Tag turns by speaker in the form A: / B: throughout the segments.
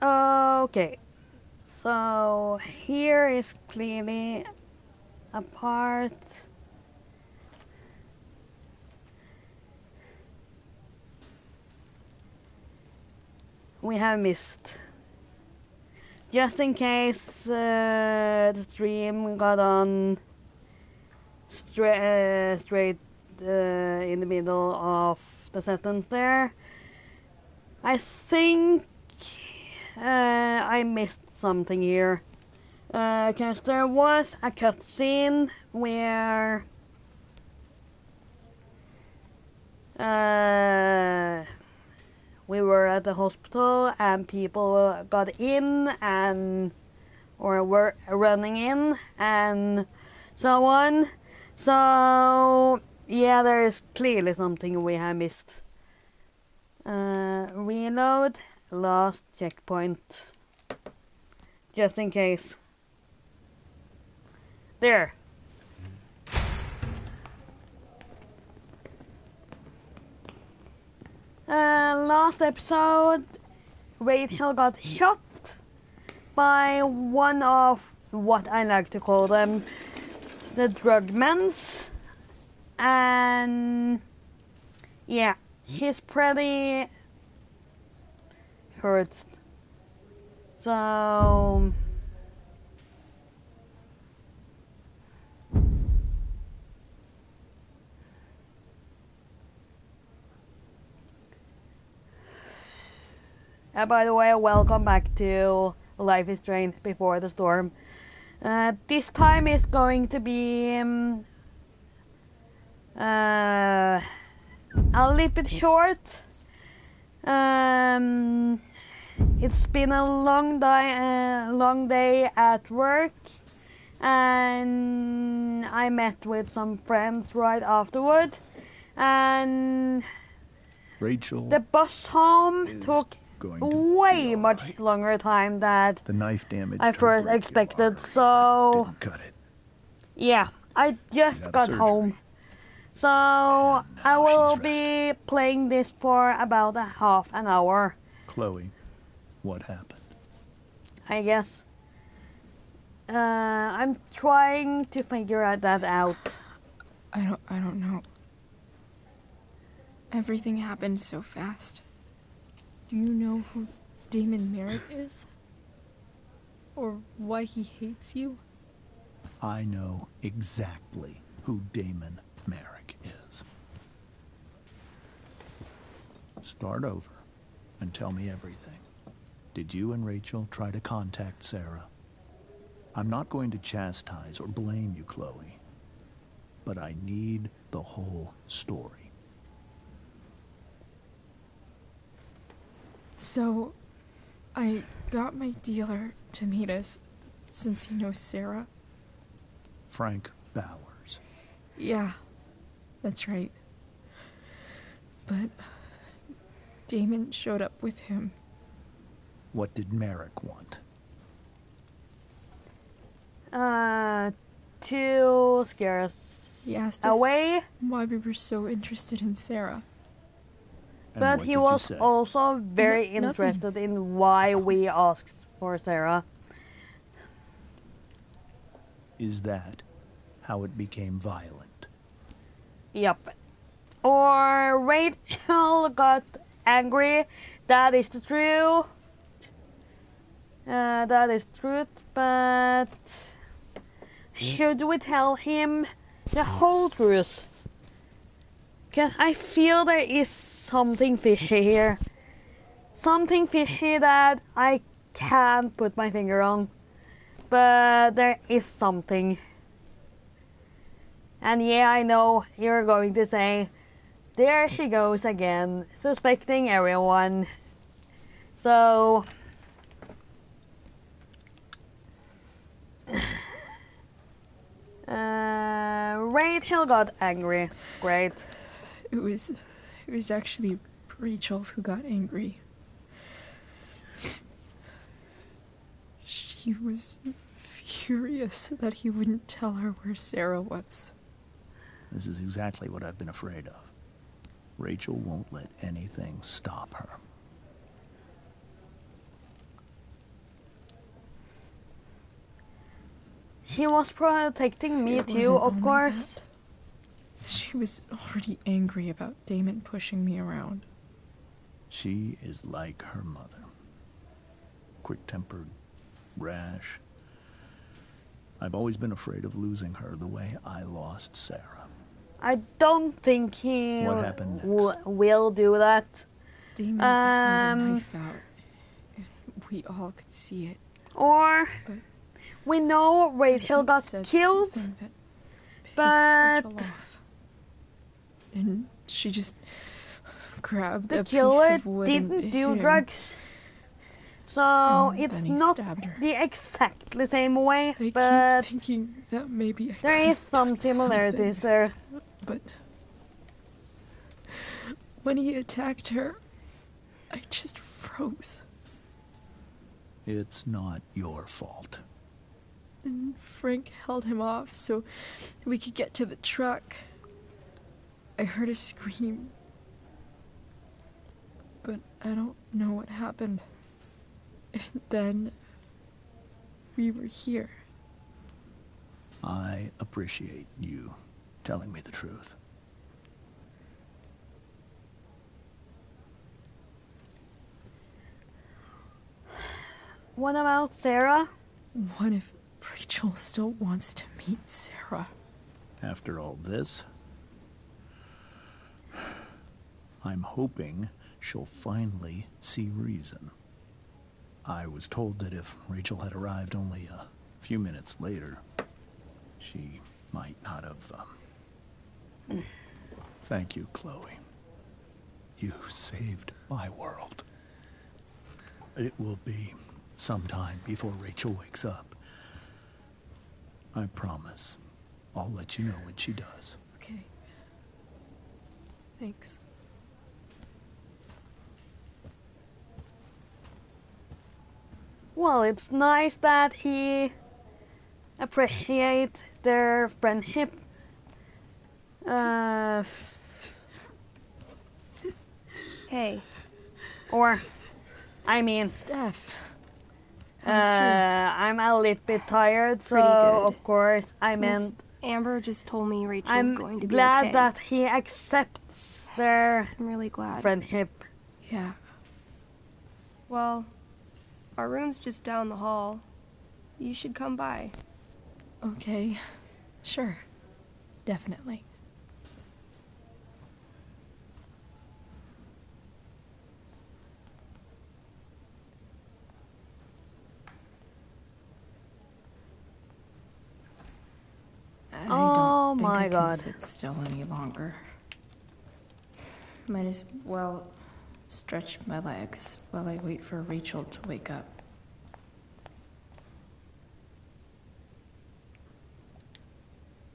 A: Okay. So here is clearly a part. We have missed. Just in case the stream got on straight in the middle of the sentence there. I think I missed something here. Because there was a cutscene where we were at the hospital and people got in and or were running in and so on. So yeah, there is clearly something we have missed. Reload, last checkpoint, just in case. There. Last episode, Rachel got shot by one of what I like to call them, the drugmans, and yeah, she's pretty hurt. So by the way, welcome back to Life is Strange Before the Storm. This time is going to be a little bit short. It's been a long day at work, and I met with some friends right afterward, and
B: Rachel,
A: the bus home took way much longer time than
B: the knife damage
A: I first expected. So
B: didn't cut it.
A: Yeah, I just got home. So I will be playing this for about a half an hour.
B: Chloe, what happened?
A: I guess. I'm trying to figure that out.
C: I don't know. Everything happened so fast. Do you know who Damon Merrick is? Or why he hates you?
B: I know exactly who Damon Merrick is. Start over and tell me everything. Did you and Rachel try to contact Sarah? I'm not going to chastise or blame you, Chloe, but I need the whole story.
C: So, I got my dealer to meet us, since he knows Sarah.
B: Frank Bowers.
C: Yeah, that's right. But Damon showed up with him.
B: What did Merrick want?
A: To scare us
C: He asked us
A: away.
C: why we were so interested in Sarah.
B: And
A: But
B: what
A: he
B: did
A: was
B: you say?
A: also very
C: Nothing.
A: interested in why we asked for Sarah.
B: Is that how it became violent?
A: Yep. Or Rachel got angry. That is the truth. That is truth, but should we tell him the whole truth? Because I feel there is something fishy here. Something fishy that I can't put my finger on. But there is something. And yeah, I know you're going to say, there she goes again, suspecting everyone. So Rachel got angry. Great.
C: It was actually Rachel who got angry. She was furious that he wouldn't tell her where Sarah was.
B: This is exactly what I've been afraid of. Rachel won't let anything stop her.
A: He was protecting me
C: It
A: too,
C: wasn't
A: of
C: only
A: course.
C: that. She was already angry about Damon pushing me around.
B: She is like her mother. Quick-tempered, rash. I've always been afraid of losing her the way I lost Sarah.
A: I don't think he
B: What happened next?
A: will do that.
C: Damon had a knife out. We all could see it.
A: Or
C: But
A: we know Rachel
C: he
A: got
C: said
A: killed,
C: something that pissed
A: but
C: Rachel off. And she just grabbed
A: the
C: a piece
A: killer
C: of wood and
A: didn't
C: hit
A: do
C: him.
A: drugs. So
C: And
A: it's
C: then he
A: not
C: stabbed her.
A: the exactly same way,
C: I
A: but
C: keep thinking that maybe I
A: there
C: could
A: is
C: have
A: some
C: done
A: similarities
C: something.
A: there.
C: But when he attacked her, I just froze.
B: It's not your fault.
C: And Frank held him off so we could get to the truck. I heard a scream. But I don't know what happened. And then we were here.
B: I appreciate you telling me the truth.
A: What about Sarah?
C: What if Rachel still wants to meet Sarah?
B: After all this, I'm hoping she'll finally see reason. I was told that if Rachel had arrived only a few minutes later, she might not have, Thank you, Chloe. You saved my world. It will be some time before Rachel wakes up. I promise. I'll let you know when she does.
C: Okay. Thanks.
A: Well, it's nice that he appreciates their friendship.
D: Hey.
A: Or, I mean,
C: Steph.
A: I'm a little bit tired, so
D: Pretty good.
A: of course I
D: Miss
A: meant
D: Amber just told me Rachel's
A: I'm
D: going to be
A: glad
D: okay.
A: that he accepts their
D: I'm really glad.
A: friendship.
C: Yeah.
D: Well, our room's just down the hall. You should come by.
C: Okay. Sure. Definitely.
A: Oh
C: I don't think
A: my
C: I
A: God.
C: can sit still any longer. Might as well stretch my legs while I wait for Rachel to wake up.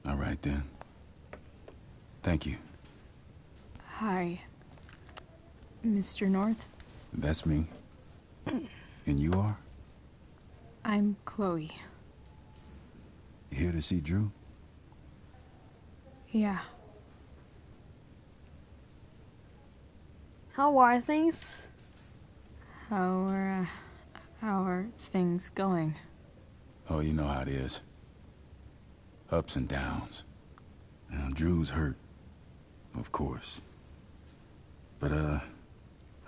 E: All right then. Thank you.
C: Hi, Mr. North.
E: That's me. And you are?
C: I'm Chloe.
E: Here to see Drew?
C: Yeah.
A: How are things?
C: How are things going?
E: Oh, you know how it is. Ups and downs. Now, Drew's hurt. Of course. But,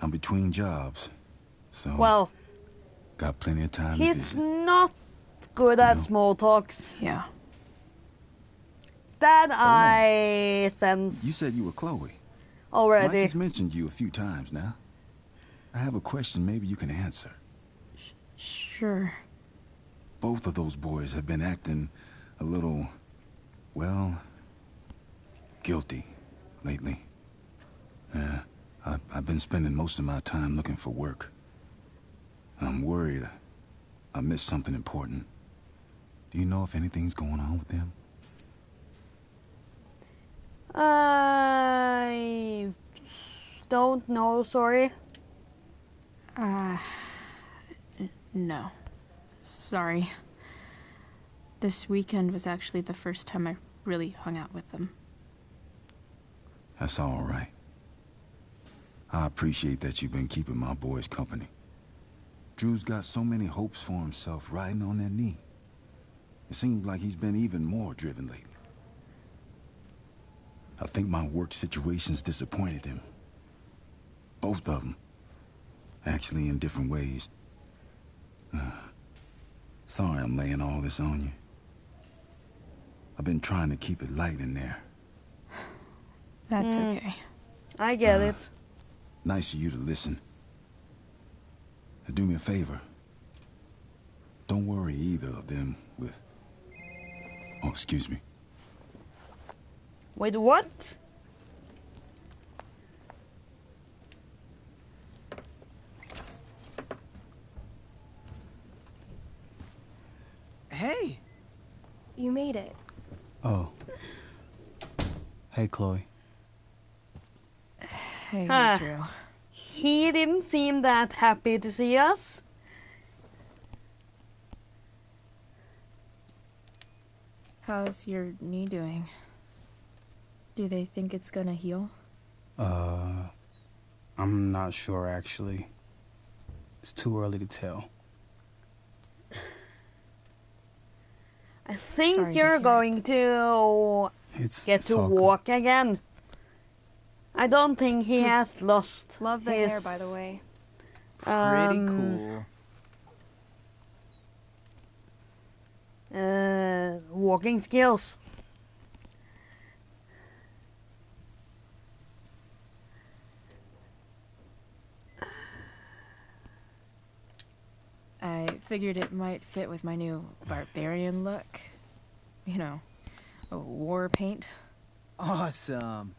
E: I'm between jobs. So,
A: Well,
E: got plenty of time to
A: he's
E: visit.
A: not good at small talks.
C: Yeah.
A: That
E: no.
A: I sense
E: You said you were Chloe. Mike
A: already.
E: has mentioned you a few times now. I have a question maybe you can answer.
C: Sure.
E: Both of those boys have been acting a little, well, guilty lately. Yeah, I've been spending most of my time looking for work. I'm worried I missed something important. Do you know if anything's going on with them?
A: I don't know, sorry.
C: No. Sorry. This weekend was actually the first time I really hung out with them.
E: That's all right. I appreciate that you've been keeping my boys company. Drew's got so many hopes for himself riding on that knee. It seems like he's been even more driven lately. I think my work situation's disappointed him. Both of them. Actually, in different ways. Sorry I'm laying all this on you. I've been trying to keep it light in there.
C: That's okay.
A: I get it.
E: Nice of you to listen. Do me a favor. Don't worry either of them with... Oh, excuse me.
A: Wait, what?
F: Hey!
D: You made it.
B: Oh. Hey, Chloe.
C: Hey,
A: Huh.
C: Drew.
A: He didn't seem that happy to see us.
C: How's your knee doing? Do they think it's gonna heal?
F: I'm not sure, actually. It's too early to tell.
A: I think
C: Sorry to
A: you're
C: hear
A: going to
F: It's
A: get to
F: all good.
A: walk again. I don't think he has lost
D: Love the
A: his,
D: hair, by the way.
F: Pretty cool.
A: walking skills.
C: I figured it might fit with my new barbarian look. You know, a war paint.
F: Awesome.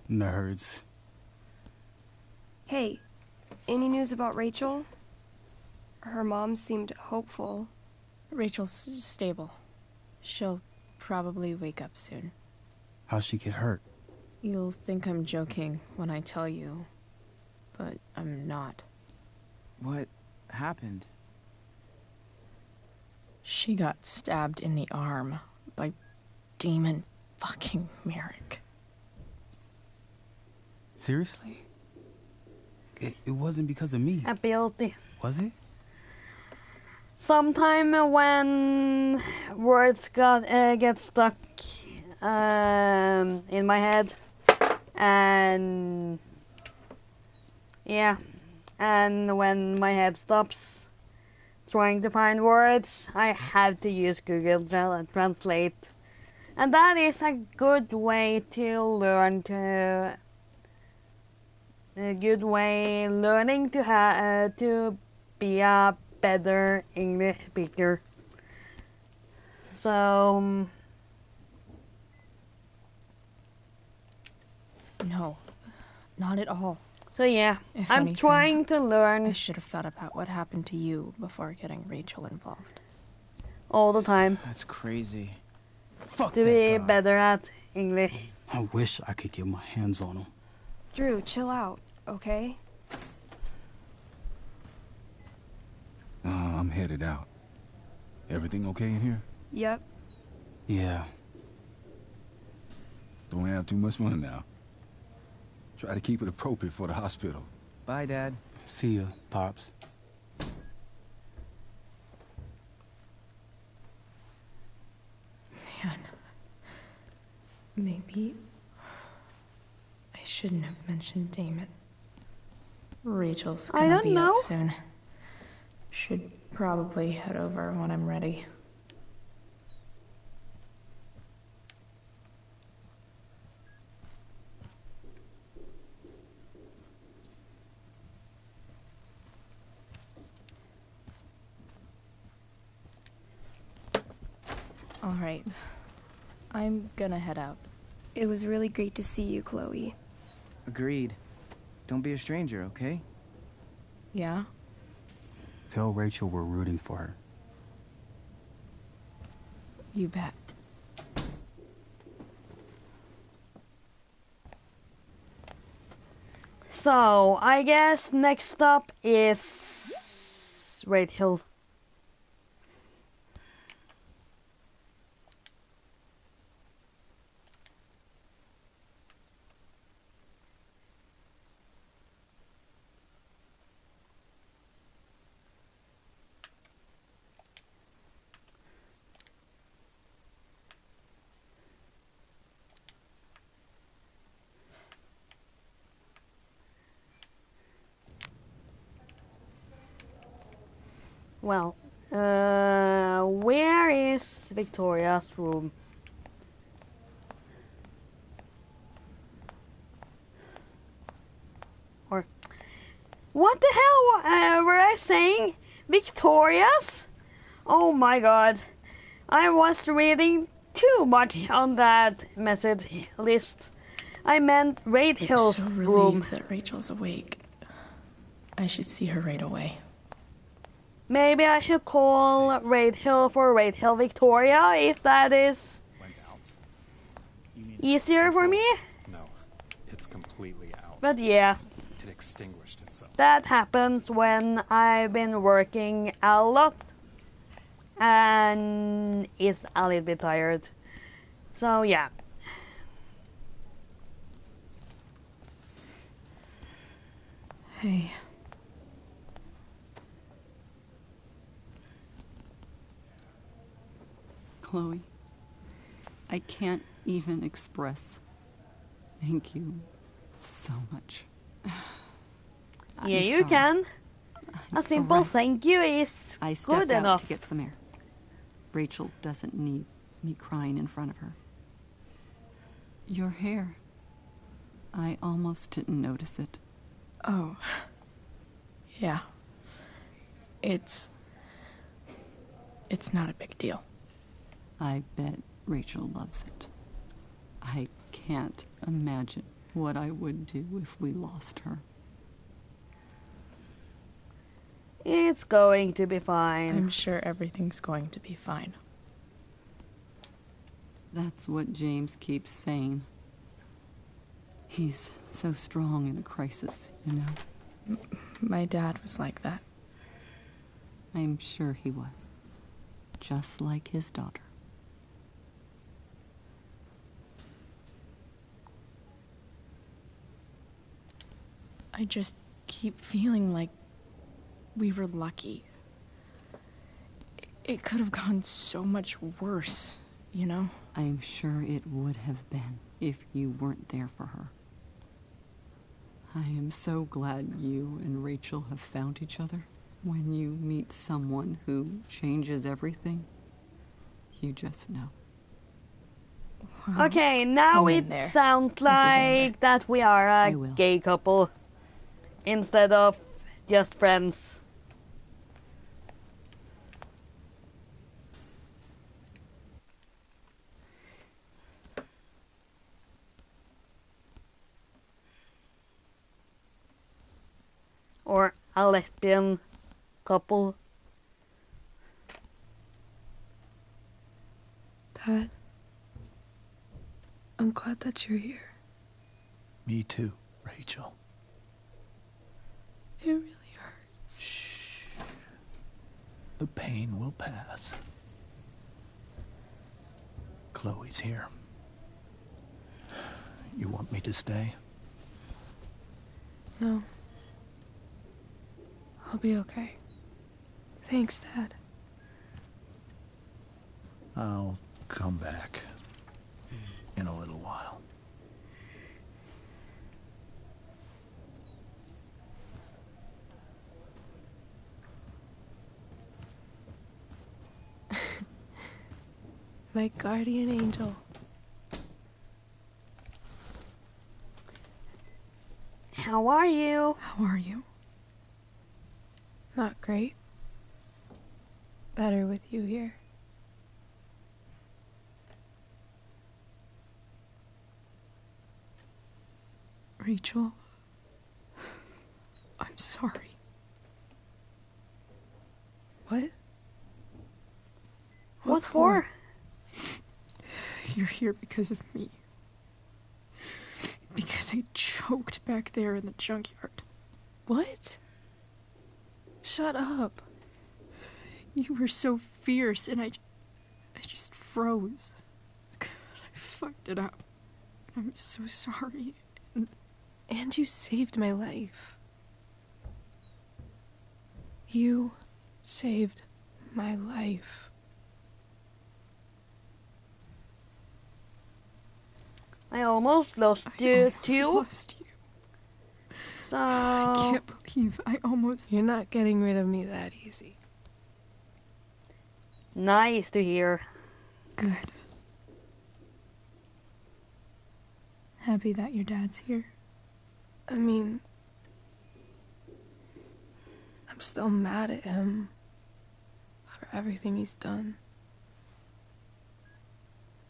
F: Nerds.
D: Hey, any news about Rachel? Her mom seemed hopeful.
C: Rachel's stable. She'll probably wake up soon.
F: How'd she get hurt?
C: You'll think I'm joking when I tell you, but I'm not.
F: What happened?
C: She got stabbed in the arm by Demon fucking Merrick.
F: Seriously? It wasn't because of me,
A: Ability.
F: was it?
A: Sometime when words get stuck in my head, and yeah, and when my head stops trying to find words, I have to use Google Translate, and that is a good way to learn to. A good way learning to be a better English speaker. So
C: No, not at all.
A: so yeah,
C: If
A: I'm
C: anything,
A: trying to
C: I
A: learn
C: should have thought about what happened to you before getting Rachel involved.
A: all the time
F: That's crazy. Fuck
A: to
F: that
A: be
F: guy.
A: better at English.
F: I wish I could get my hands on him.
D: Drew, chill out, okay?
E: I'm headed out. Everything okay in here?
D: Yep.
F: Yeah.
E: Don't have too much fun now. Try to keep it appropriate for the hospital.
F: Bye, Dad. See ya, Pops.
C: Man, maybe I shouldn't have mentioned Damon. Rachel's
A: I
C: gonna
A: don't
C: be
A: know.
C: up soon. Should probably head over when I'm ready. All right. I'm gonna head out.
D: It was really great to see you, Chloe.
G: Agreed. Don't be a stranger, okay?
C: Yeah?
F: Tell Rachel we're rooting for her.
C: You bet.
A: So I guess next up is Rachel. Well, where is Victoria's room? Or what the hell were I saying? Victoria's? Oh my god. I was reading too much on that message list. I meant Rachel's
C: So
A: room.
C: relieved that Rachel's awake. I should see her right away.
A: Maybe I should call Rachel for Rachel Victoria if that is
H: Went out. You mean
A: easier for me.
H: No, it's completely out.
A: But yeah,
H: It extinguished itself.
A: that happens when I've been working a lot and is a little bit tired. So yeah.
C: Hey.
I: Chloe, I can't even express thank you so much.
A: Yeah,
I: I'm
A: you
I: sorry.
A: can. A simple
I: Alright.
A: thank you is
I: I stepped
A: good
I: out
A: enough.
I: to get some air. Rachel doesn't need me crying in front of her. Your hair. I almost didn't notice it.
C: Oh. Yeah. It's not a big deal.
I: I bet Rachel loves it. I can't imagine what I would do if we lost her.
A: It's going to be fine.
C: I'm sure everything's going to be fine.
I: That's what James keeps saying. He's so strong in a crisis, you know?
C: My dad was like that.
I: I'm sure he was. Just like his daughter.
C: I just keep feeling like we were lucky. It could have gone so much worse, you know?
I: I'm sure it would have been if you weren't there for her. I am so glad you and Rachel have found each other. When you meet someone who changes everything, you just know.
A: Okay, now
C: Hang
A: it
C: in there,
A: sounds
C: Mrs. Amber.
A: like that we are
I: I
A: a
I: will.
A: gay couple instead of just friends. Or a lesbian couple.
J: Dad, I'm glad that you're here.
B: Me too, Rachel.
J: It really hurts.
B: Shh. The pain will pass. Chloe's here. You want me to stay?
J: No. I'll be okay. Thanks, Dad.
B: I'll come back in a little while.
J: My guardian angel.
A: How are you?
C: How are you?
J: Not great. Better with you here.
C: Rachel, I'm sorry.
J: What?
A: What for?
C: You're here because of me. Because I choked back there in the junkyard.
J: What? Shut up.
C: You were so fierce, and I just froze. I fucked it up. I'm so sorry.
J: And you saved my life. You saved my life.
A: I almost lost you too.
C: Lost you.
A: So
C: I can't believe I almost...
J: You're not getting rid of me that easy.
A: Nice to hear.
J: Good. Happy that your dad's here. I mean, I'm still mad at him for everything he's done.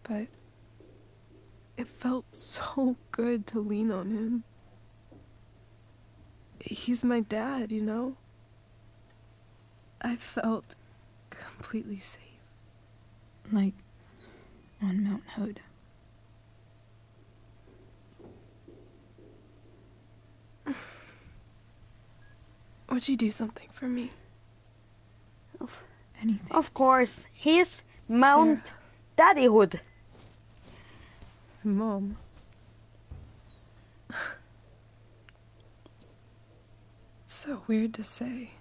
J: But it felt so good to lean on him. He's my dad, you know? I felt completely safe. Like on Mount Hood. Would you do something for me? Anything.
A: Of course, he's Mount Daddyhood.
J: Mom. It's so weird to say.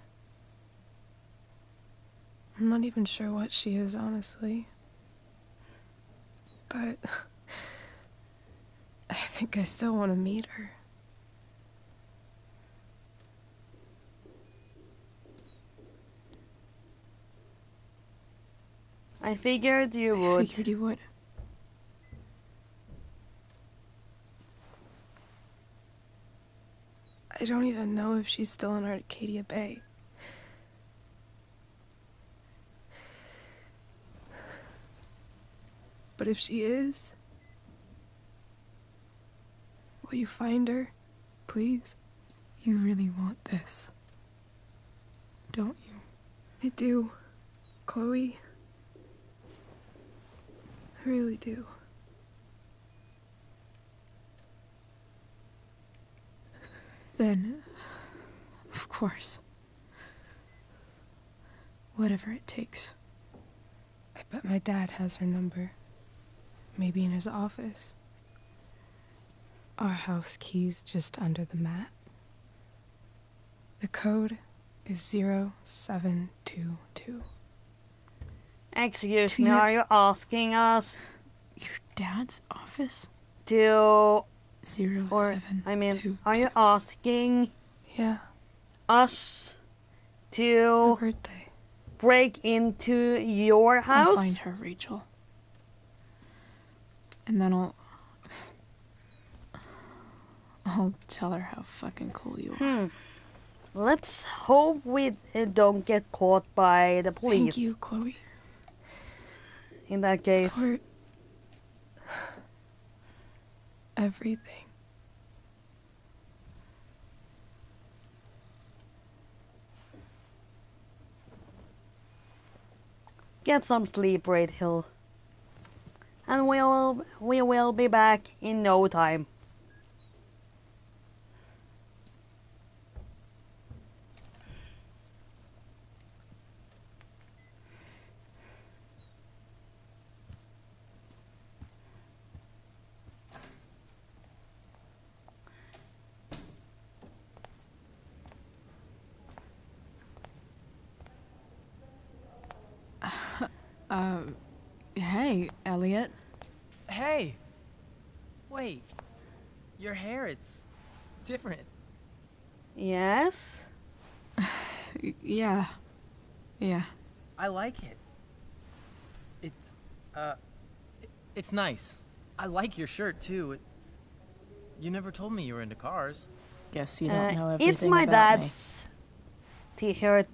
J: I'm not even sure what she is, honestly. But I think I still want to meet her.
A: I figured you would.
J: Figured you would. I don't even know if she's still in Arcadia Bay. But if she is, will you find her, please? You really want this, don't you? I do, Chloe. I really do. Then, of course, whatever it takes. I bet my dad has her number. Maybe in his office. Our house key's just under the mat. The code is 0722.
A: Excuse me, are you asking us
J: Your dad's office?
A: to...
J: 0722.
A: are you asking
J: Yeah,
A: us
J: her
A: to
J: birthday.
A: break into your house?
J: I'll find her, Rachel. And then I'll tell her how fucking cool you are.
A: Let's hope we don't get caught by the police.
J: Thank you, Chloe.
A: In that case.
J: For everything.
A: Get some sleep, Rachel. And we will be back in no time.
J: Hey, Elliot.
K: Hey! Wait. Your hair, it's different.
A: Yes?
J: Yeah.
K: I like it. It's nice. I like your shirt, too. You never told me you were into cars.
J: Guess you don't know everything
A: It's my
J: about me.
A: dad's t-shirt.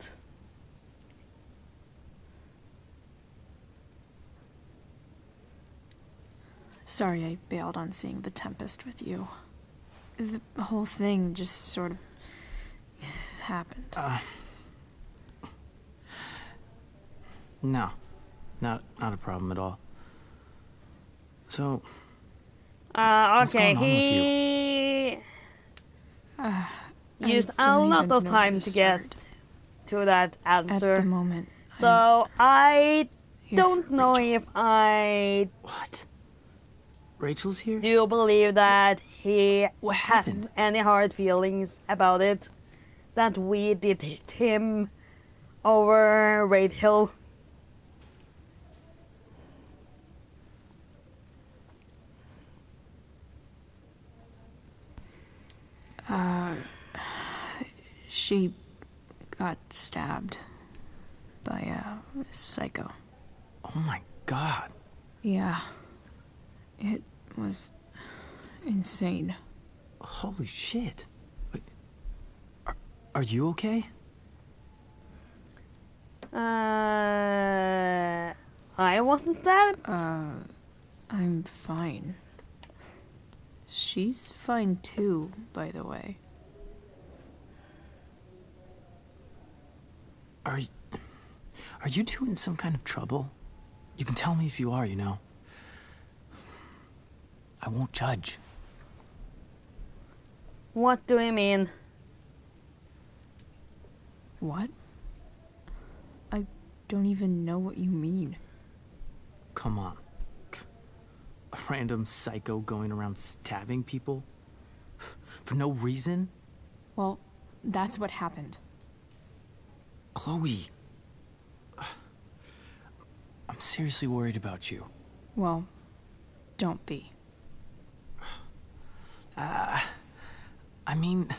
J: Sorry I bailed on seeing The Tempest with you. The whole thing just sort of happened.
K: No. Not a problem at all. So, what's
A: Okay,
K: going on with you?
A: He used a lot of time to get to that answer.
J: At the moment.
A: So I
J: Here,
A: don't know
J: Rachel.
A: if I
K: What? Rachel's here?
A: do believe that he
K: What
A: has
K: happened?
A: any hard feelings about it. That we did him over Rachel.
J: She got stabbed by a psycho.
L: Oh my god.
C: Yeah. It was insane.
L: Holy shit. Wait, are you okay?
A: I wasn't that.
C: I'm fine. She's fine too, by the way.
L: Are you two in some kind of trouble? You can tell me if you are, you know. I won't judge.
A: What do you mean?
C: What? I don't even know what you mean.
L: Come on. A random psycho going around stabbing people? For no reason?
C: Well, that's what happened.
L: Chloe. I'm seriously worried about you.
C: Well, don't be.
L: I mean,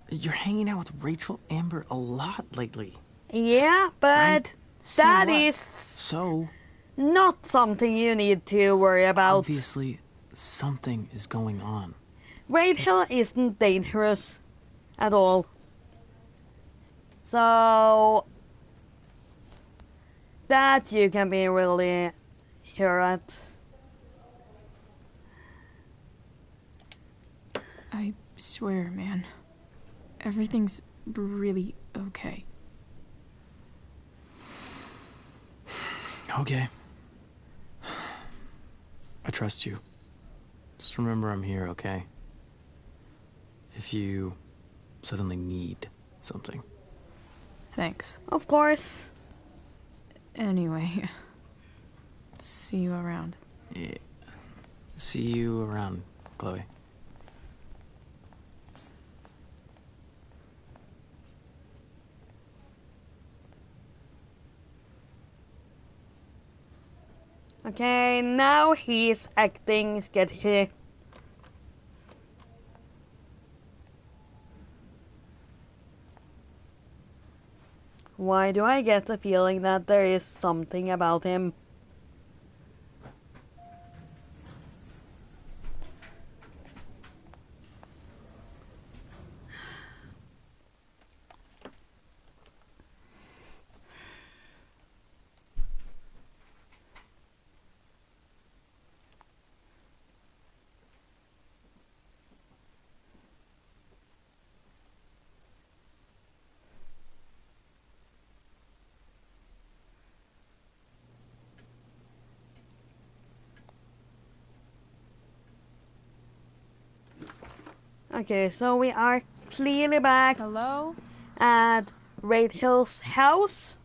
L: you're hanging out with Rachel Amber a lot lately.
A: Yeah, but
L: right?
A: that is
L: So?
A: Not something you need to worry about.
L: Obviously, something is going on.
A: Rachel isn't dangerous at all. So that you can be really sure at.
C: I swear, man. Everything's really okay.
L: Okay. I trust you. Just remember I'm here, okay? If you suddenly need something.
C: Thanks.
A: Of course.
C: Anyway, see you around.
L: Yeah. See you around, Chloe.
A: Okay, now he's acting sketchy. Why do I get the feeling that there is something about him? Okay, so we are clearly back.
C: Hello?
A: At Rachel's house.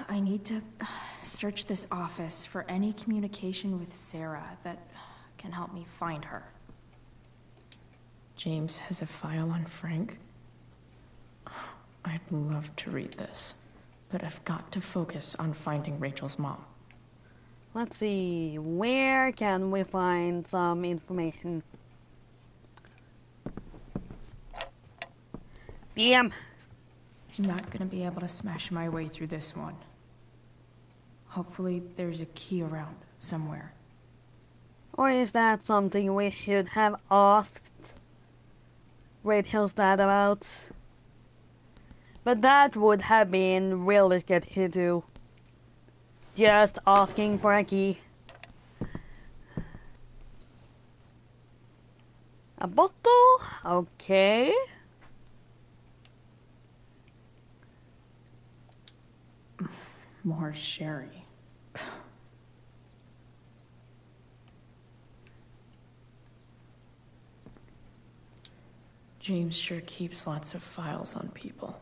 M: I need to search this office for any communication with Sarah that can help me find her.
C: James has a file on Frank. I'd love to read this, but I've got to focus on finding Rachel's mom.
A: Let's see, where can we find some information? Damn.
M: Not gonna be able to smash my way through this one. Hopefully there's a key around somewhere.
A: Or is that something we should have asked Rachel's dad about? But that would have been really sketchy too. Just asking for a key. A bottle? Okay.
C: More sherry. James sure keeps lots of files on people.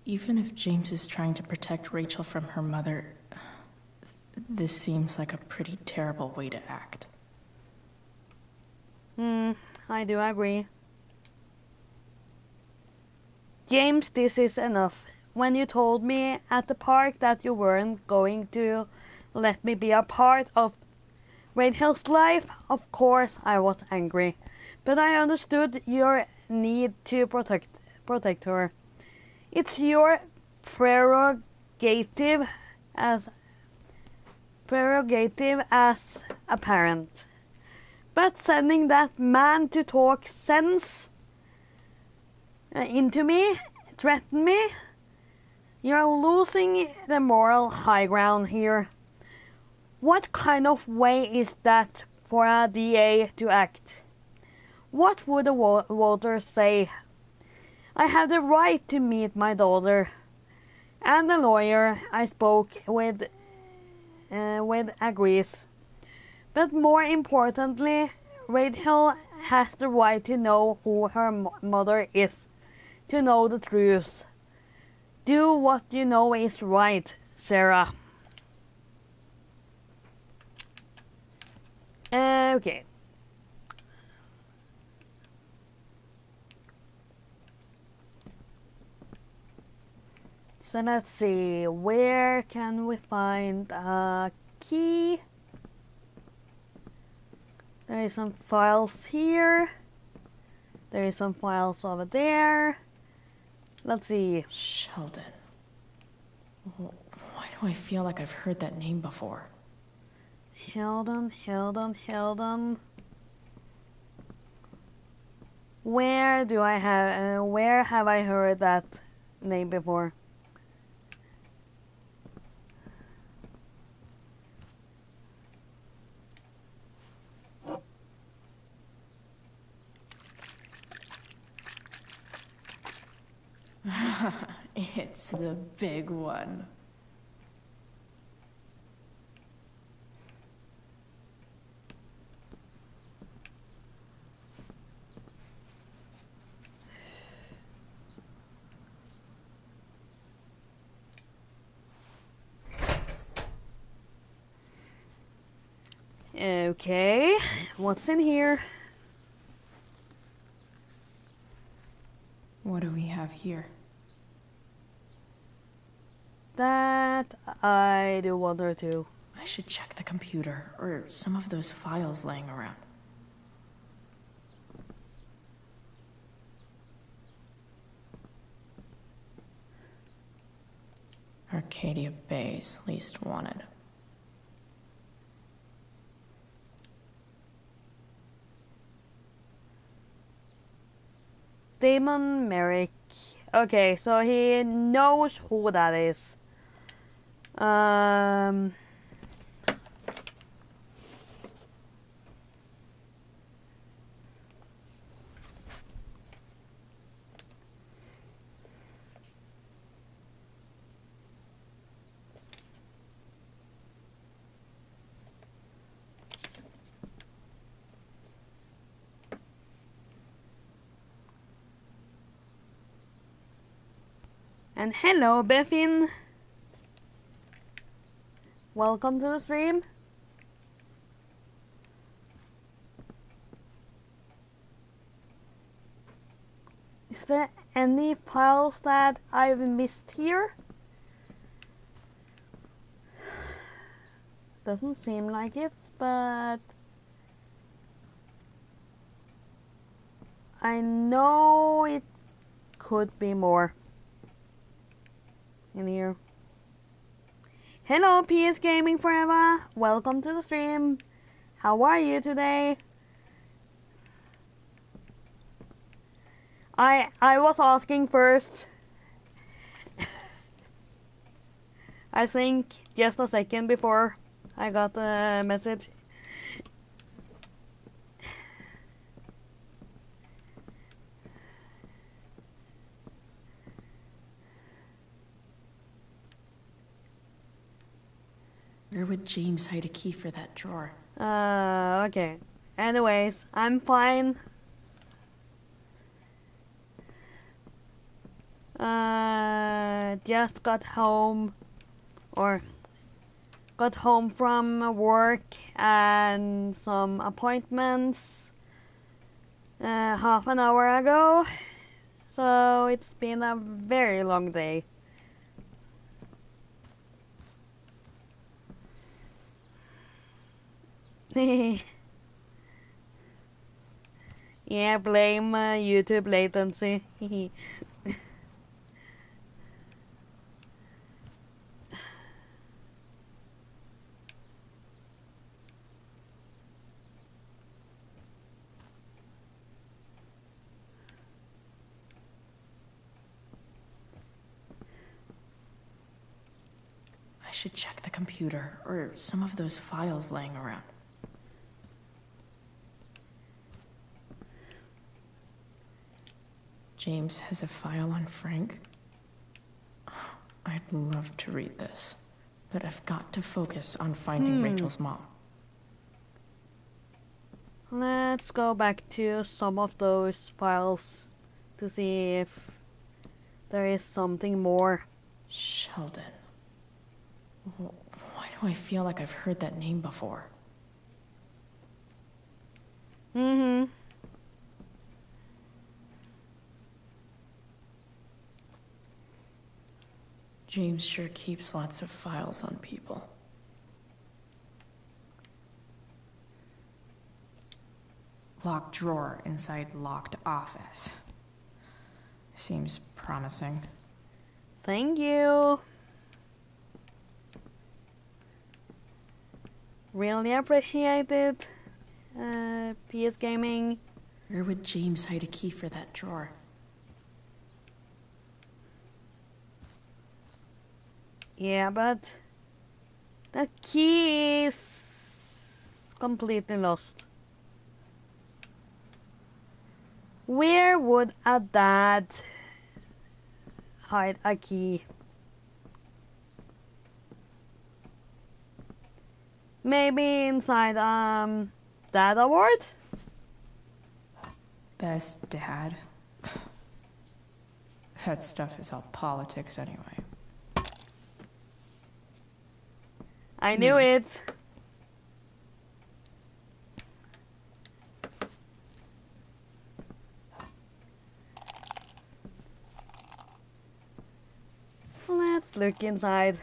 M: Even if James is trying to protect Rachel from her mother, this seems like a pretty terrible way to act.
A: I do agree. James, this is enough. When you told me at the park that you weren't going to let me be a part of Rachel's life, of course I was angry. But I understood your need to protect her. It's your prerogative as a parent. But sending that man to talk sense into me, threaten me, you're losing the moral high ground here. What kind of way is that for a DA to act? What would the voters say? I have the right to meet my daughter, and the lawyer I spoke with agrees. But more importantly, Rachel has the right to know who her mother is, to know the truth. Do what you know is right, Sarah. Okay. So let's see, where can we find a key? There is some files here. There is some files over there. Let's see.
M: Sheldon. Why do I feel like I've heard that name before?
A: Sheldon. Where have I heard that name before?
M: It's the big one.
A: Okay, what's in here?
M: What do we have here?
A: That I do wonder too.
M: I should check the computer, or some of those files laying around. Arcadia Bay's least wanted.
A: Damon Merrick. Okay, so he knows who that is. And hello, Beffin. Welcome to the stream. Is there any files that I've missed here? Doesn't seem like it, but I know it could be more in here. Hello, PS Gaming Forever. Welcome to the stream. How are you today? I was asking first. I think just a second before I got the message.
M: Where would James hide a key for that drawer?
A: Okay. Anyways, I'm fine. Just got home from work and some appointments half an hour ago. So it's been a very long day. Yeah, blame YouTube latency.
M: I should check the computer or some of those files laying around. James has a file on Frank. I'd love to read this, but I've got to focus on finding Rachel's mom.
A: Let's go back to some of those files to see if there is something more.
M: Sheldon. Why do I feel like I've heard that name before? James sure keeps lots of files on people. Locked drawer inside locked office. Seems promising.
A: Thank you. Really appreciate it. PS Gaming.
M: Where would James hide a key for that drawer?
A: Yeah, but the key is completely lost. Where would a dad hide a key? Maybe inside Dad Award?
M: Best dad? That stuff is all politics anyway.
A: I knew it. Let's look inside.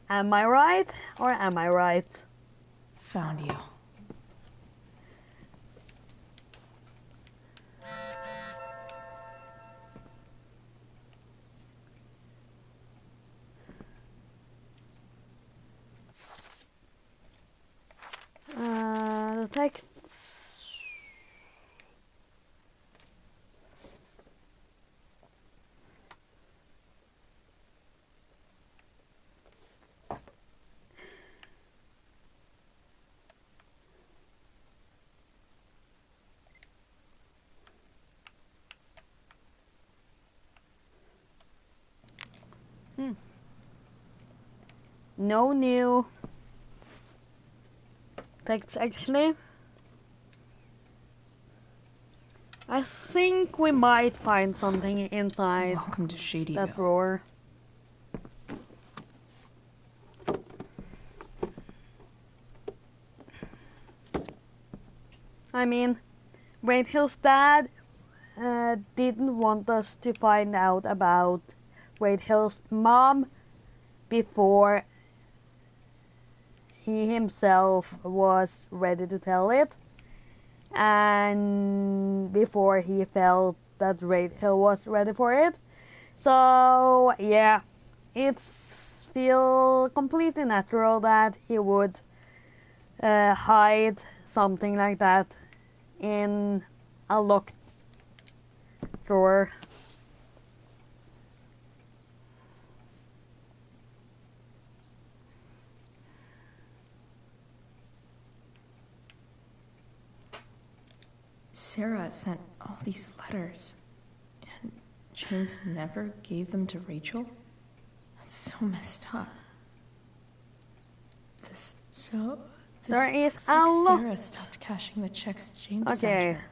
A: Am I right or am I right?
M: Found you.
A: The text. No new text actually. I think we might find something inside
M: Welcome to Shadyville.
A: that drawer. I mean, Rachel's dad didn't want us to find out about Rachel's mom before he himself was ready to tell it, and before he felt that Rachel was ready for it. So yeah, it's feel completely natural that he would hide something like that in a locked drawer.
M: Sarah sent all these letters, and James never gave them to Rachel? That's so messed up. This
A: there is
M: looks
A: a
M: like
A: lot.
M: Sarah stopped cashing the checks James sent her.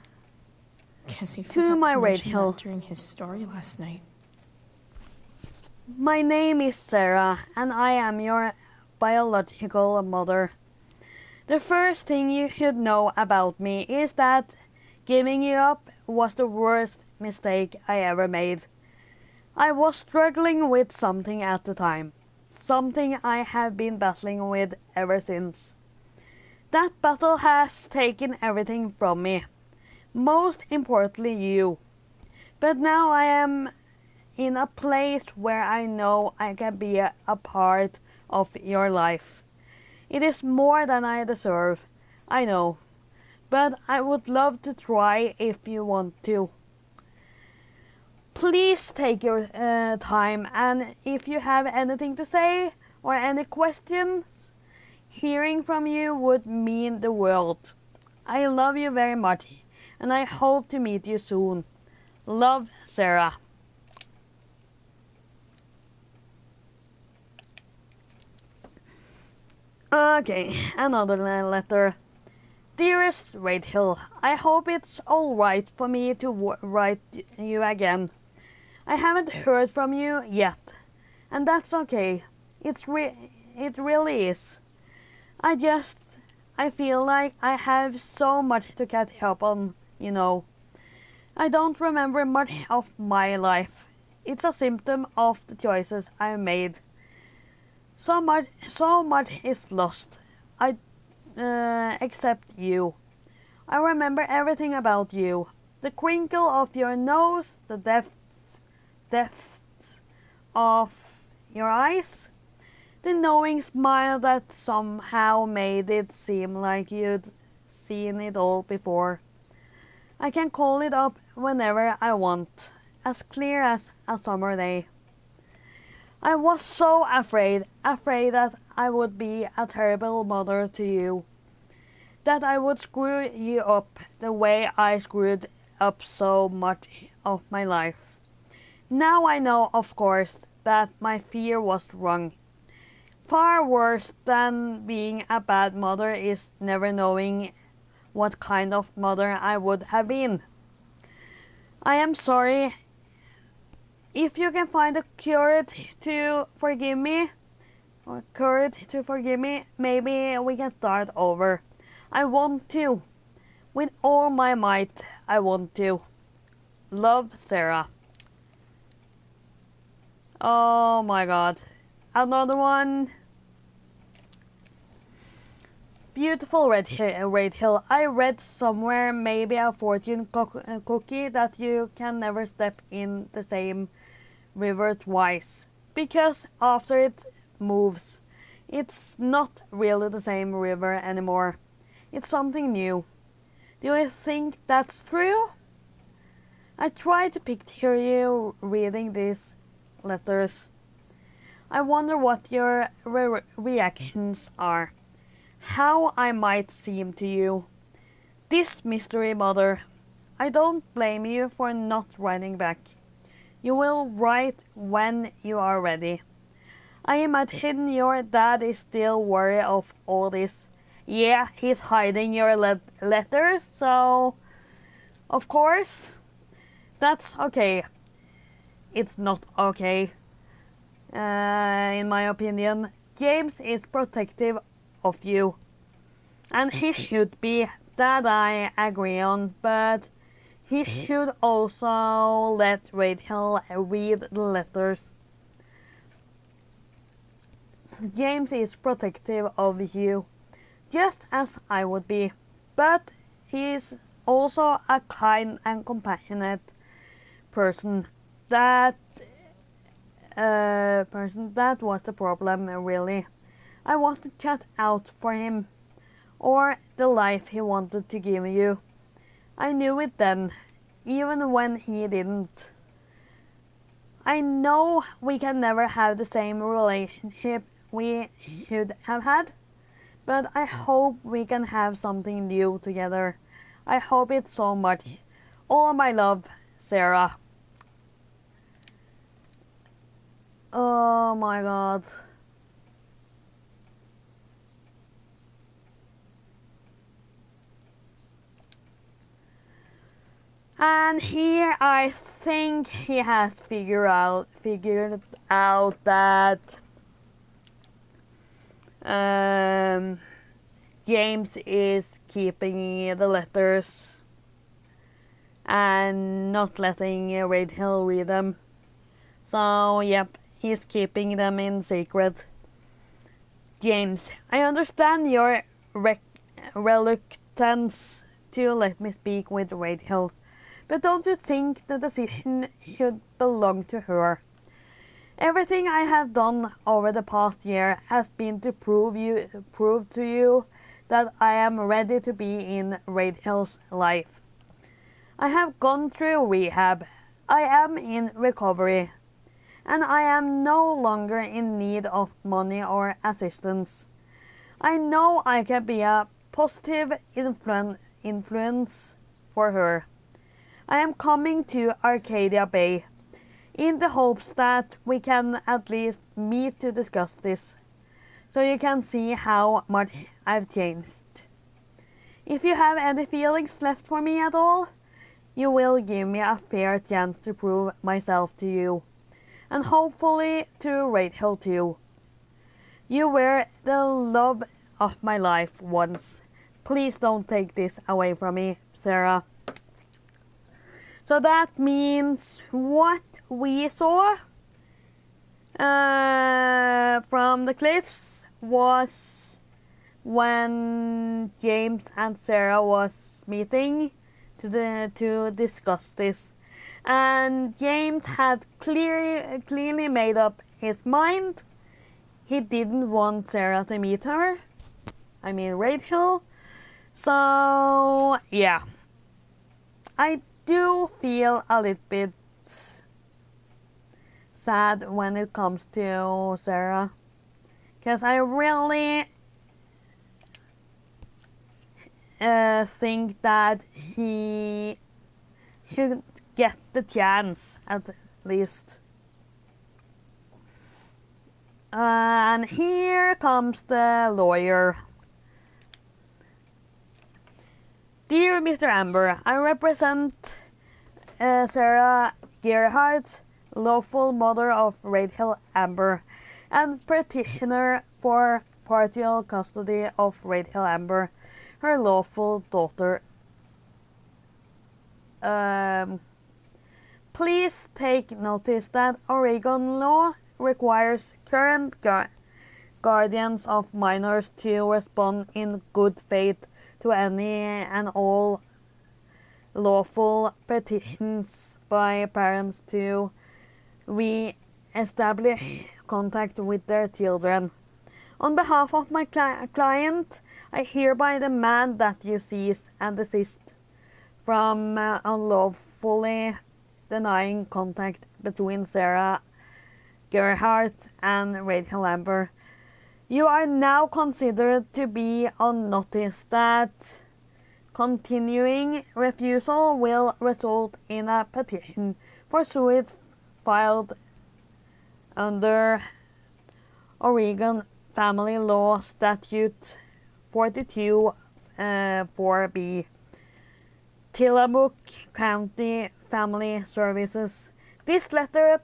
M: Guess he
A: To
M: forgot
A: my
M: to mention
A: Rachel.
M: that during his story last night.
A: My name is Sarah, and I am your biological mother. The first thing you should know about me is that giving you up was the worst mistake I ever made. I was struggling with something at the time, something I have been battling with ever since. That battle has taken everything from me, most importantly you. But now I am in a place where I know I can be a part of your life. It is more than I deserve, I know, but I would love to try if you want to. Please take your time, and if you have anything to say or any questions, hearing from you would mean the world. I love you very much, and I hope to meet you soon. Love, Sarah. Okay, another letter. Dearest Rachel, I hope it's alright for me to write you again. I haven't heard from you yet, and that's okay. It really is. I feel like I have so much to catch up on, you know. I don't remember much of my life. It's a symptom of the choices I made. So much is lost. Except you. I remember everything about you. The crinkle of your nose, the depth of your eyes, the knowing smile that somehow made it seem like you'd seen it all before. I can call it up whenever I want, as clear as a summer day. I was so afraid that I would be a terrible mother to you, that I would screw you up the way I screwed up so much of my life. Now I know, of course, that my fear was wrong. Far worse than being a bad mother is never knowing what kind of mother I would have been. I am sorry. If you can find the courage to forgive me, maybe we can start over. I want to. With all my might, I want to. Love, Sarah. Oh my god. Another one. Beautiful Rachel. I read somewhere maybe a fortune cookie that you can never step in the same river twice, because after it moves, it's not really the same river anymore. It's something new. Do you think that's true? I try to picture you reading these letters. I wonder what your reactions are. How I might seem to you. This mystery mother. I don't blame you for not writing back. You will write when you are ready. I imagine your dad is still worried of all this. Yeah, he's hiding your letters, so of course, that's okay. It's not okay. In my opinion, James is protective of you. And he should be, that I agree on, but he should also let Rachel read the letters. James is protective of you, just as I would be, but he is also a kind and compassionate person. That was the problem, really. I was to chat out for him, or the life he wanted to give you. I knew it then, even when he didn't. I know we can never have the same relationship we should have had, but I hope we can have something new together. I hope it so much. All my love, Sarah. Oh my god. And here I think he has figured out that James is keeping the letters and not letting Rachel read them. So, yep, he's keeping them in secret. James, I understand your reluctance to let me speak with Rachel, but don't you think the decision should belong to her? Everything I have done over the past year has been to prove to you that I am ready to be in Rachel's life. I have gone through rehab. I am in recovery. And I am no longer in need of money or assistance. I know I can be a positive influence for her. I am coming to Arcadia Bay in the hopes that we can at least meet to discuss this, so you can see how much I've changed. If you have any feelings left for me at all, you will give me a fair chance to prove myself to you, and hopefully to Rachel too. You were the love of my life once. Please don't take this away from me, Sarah. So that means what we saw from the cliffs was when James and Sarah was meeting to discuss this. And James had clearly made up his mind. He didn't want Sarah to meet her. I mean Rachel. So, yeah. I do feel a little bit sad when it comes to Sarah. Because I really think that he should get the chance, at least. And here comes the lawyer. Dear Mr. Amber, I represent Sarah Gerhardt, lawful mother of Rachel Amber, and petitioner for partial custody of Rachel Amber, her lawful daughter. Please take notice that Oregon law requires current guardians of minors to respond in good faith to any and all lawful petitions by parents to re-establish contact with their children. On behalf of my client, I hereby demand that you cease and desist from unlawfully denying contact between Sarah Gerhardt and Rachel Amber. You are now considered to be on notice that continuing refusal will result in a petition for suit filed under Oregon Family Law Statute 42 4B. Tillamook County Family Services. This letter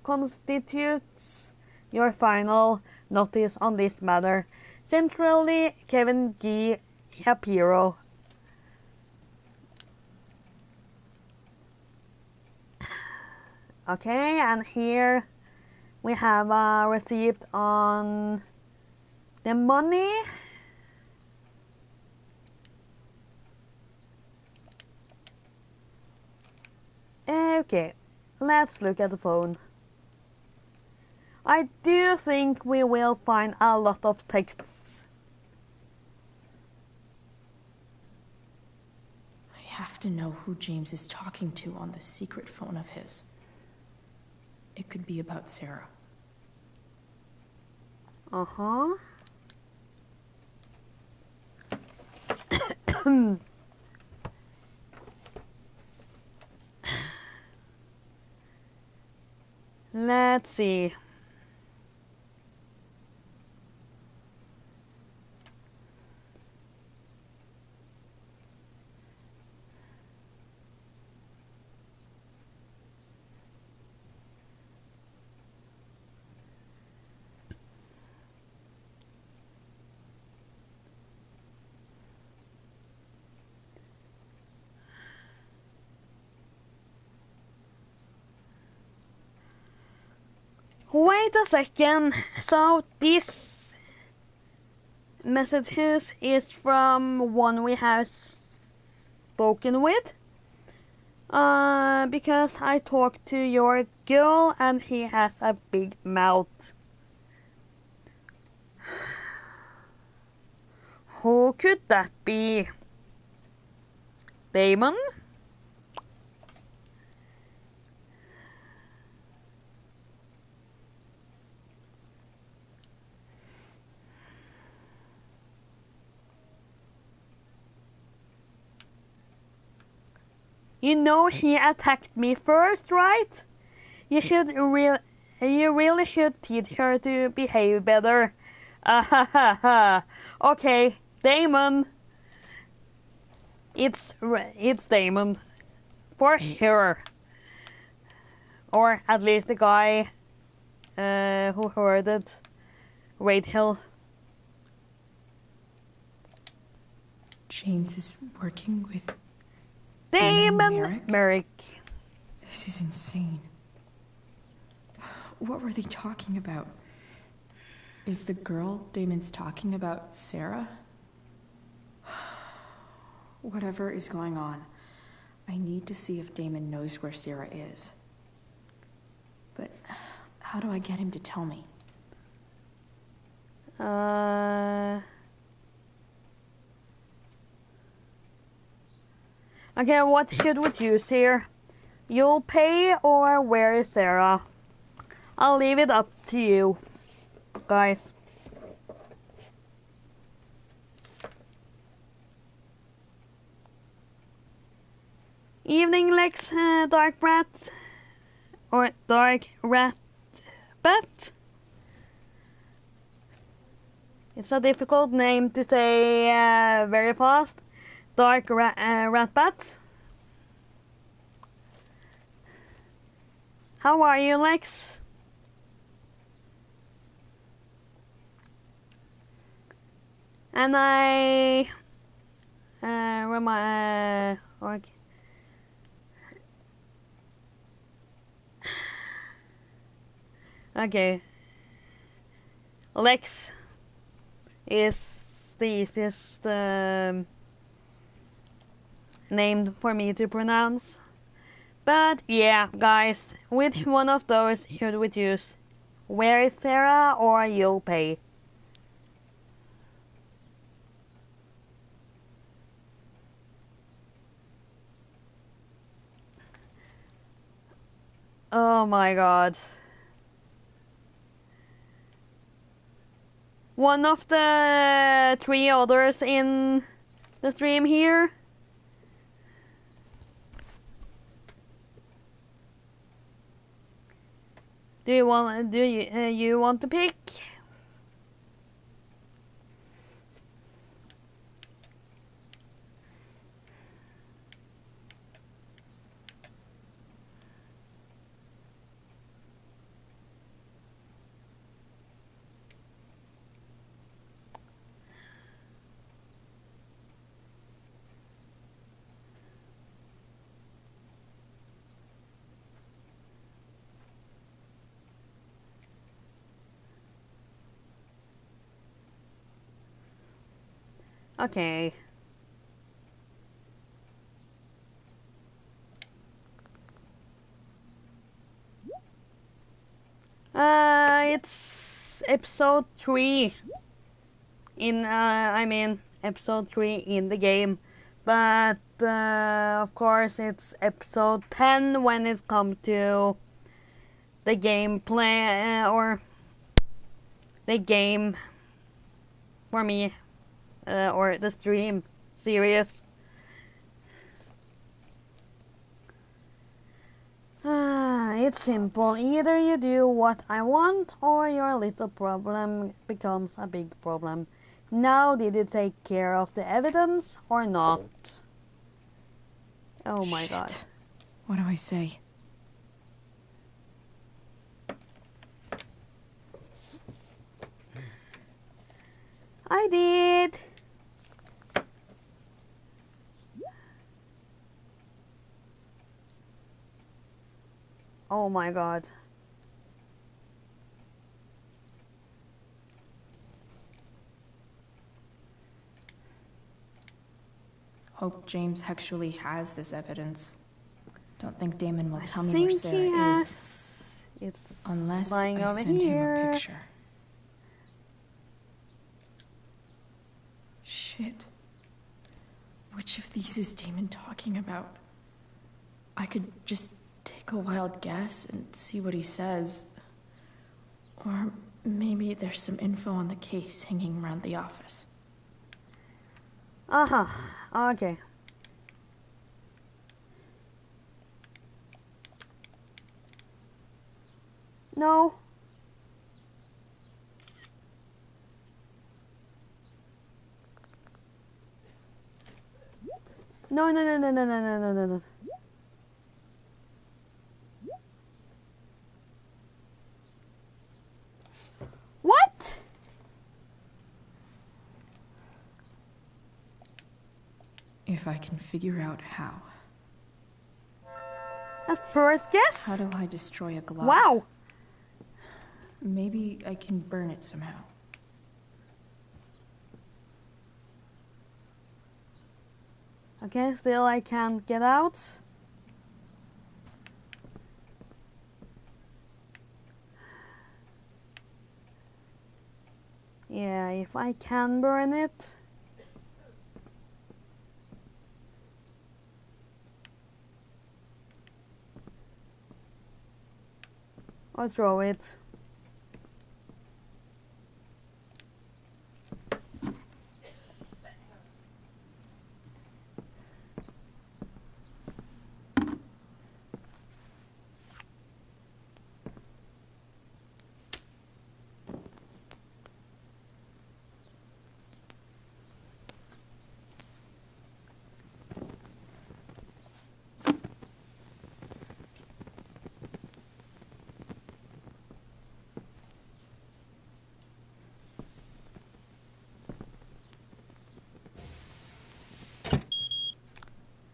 A: constitutes your final notice on this matter. Sincerely, Kevin G. Shapiro. Okay, and here we have a receipt on the money. Okay, let's look at the phone. I do think we will find a lot of texts.
M: I have to know who James is talking to on the secret phone of his. It could be about Sarah.
A: Uh-huh. Let's see. Wait a second. So this messages is from one we have spoken with. Because I talked to your girl and he has a big mouth. Who could that be? Damon? You know he attacked me first, right? You really should teach her to behave better. Okay, Damon. It's Damon, for sure. Or at least the guy who heard it, Rachel.
M: James is working with
A: Damon Merrick.
M: This is insane. What were they talking about? Is the girl Damon's talking about Sarah? Whatever is going on, I need to see if Damon knows where Sarah is. But how do I get him to tell me?
A: Okay, what should we choose here? You'll pay or where is Sarah? I'll leave it up to you, guys. Evening, Lex, Dark Rat, or Dark Rat Bat. It's a difficult name to say very fast. Dark Rat Bat. How are you, Lex? And I okay. Okay. Lex is the easiest name for me to pronounce. But yeah, guys, which one of those should we choose? Where is Sarah or you'll pay? Oh my god. One of the three others in the stream here. Do you want to pick? Okay. It's episode 3 in episode 3 in the game, but of course it's episode 10 when it comes to the gameplay or the game for me, or the stream series. It's simple. Either you do what I want or your little problem becomes a big problem. Now, did you take care of the evidence or not? Oh my god.
M: What do I say?
A: I did. Oh my god.
M: Hope James actually has this evidence. Don't think Damon will tell me
A: think
M: where
A: he
M: Sarah
A: has.
M: is.
A: It's
M: Unless
A: lying
M: I
A: over
M: send him a
A: here.
M: picture. Shit. Which of these is Damon talking about? I could just take a wild guess and see what he says. Or maybe there's some info on the case hanging around the office.
A: Okay. No. No, no, no, no, no, no, no, no, no, no. What?
M: If I can figure out how.
A: That's first guess.
M: How do I destroy a glove?
A: Wow.
M: Maybe I can burn it somehow.
A: Okay, still I can't get out. Yeah, if I can burn it. Or throw it.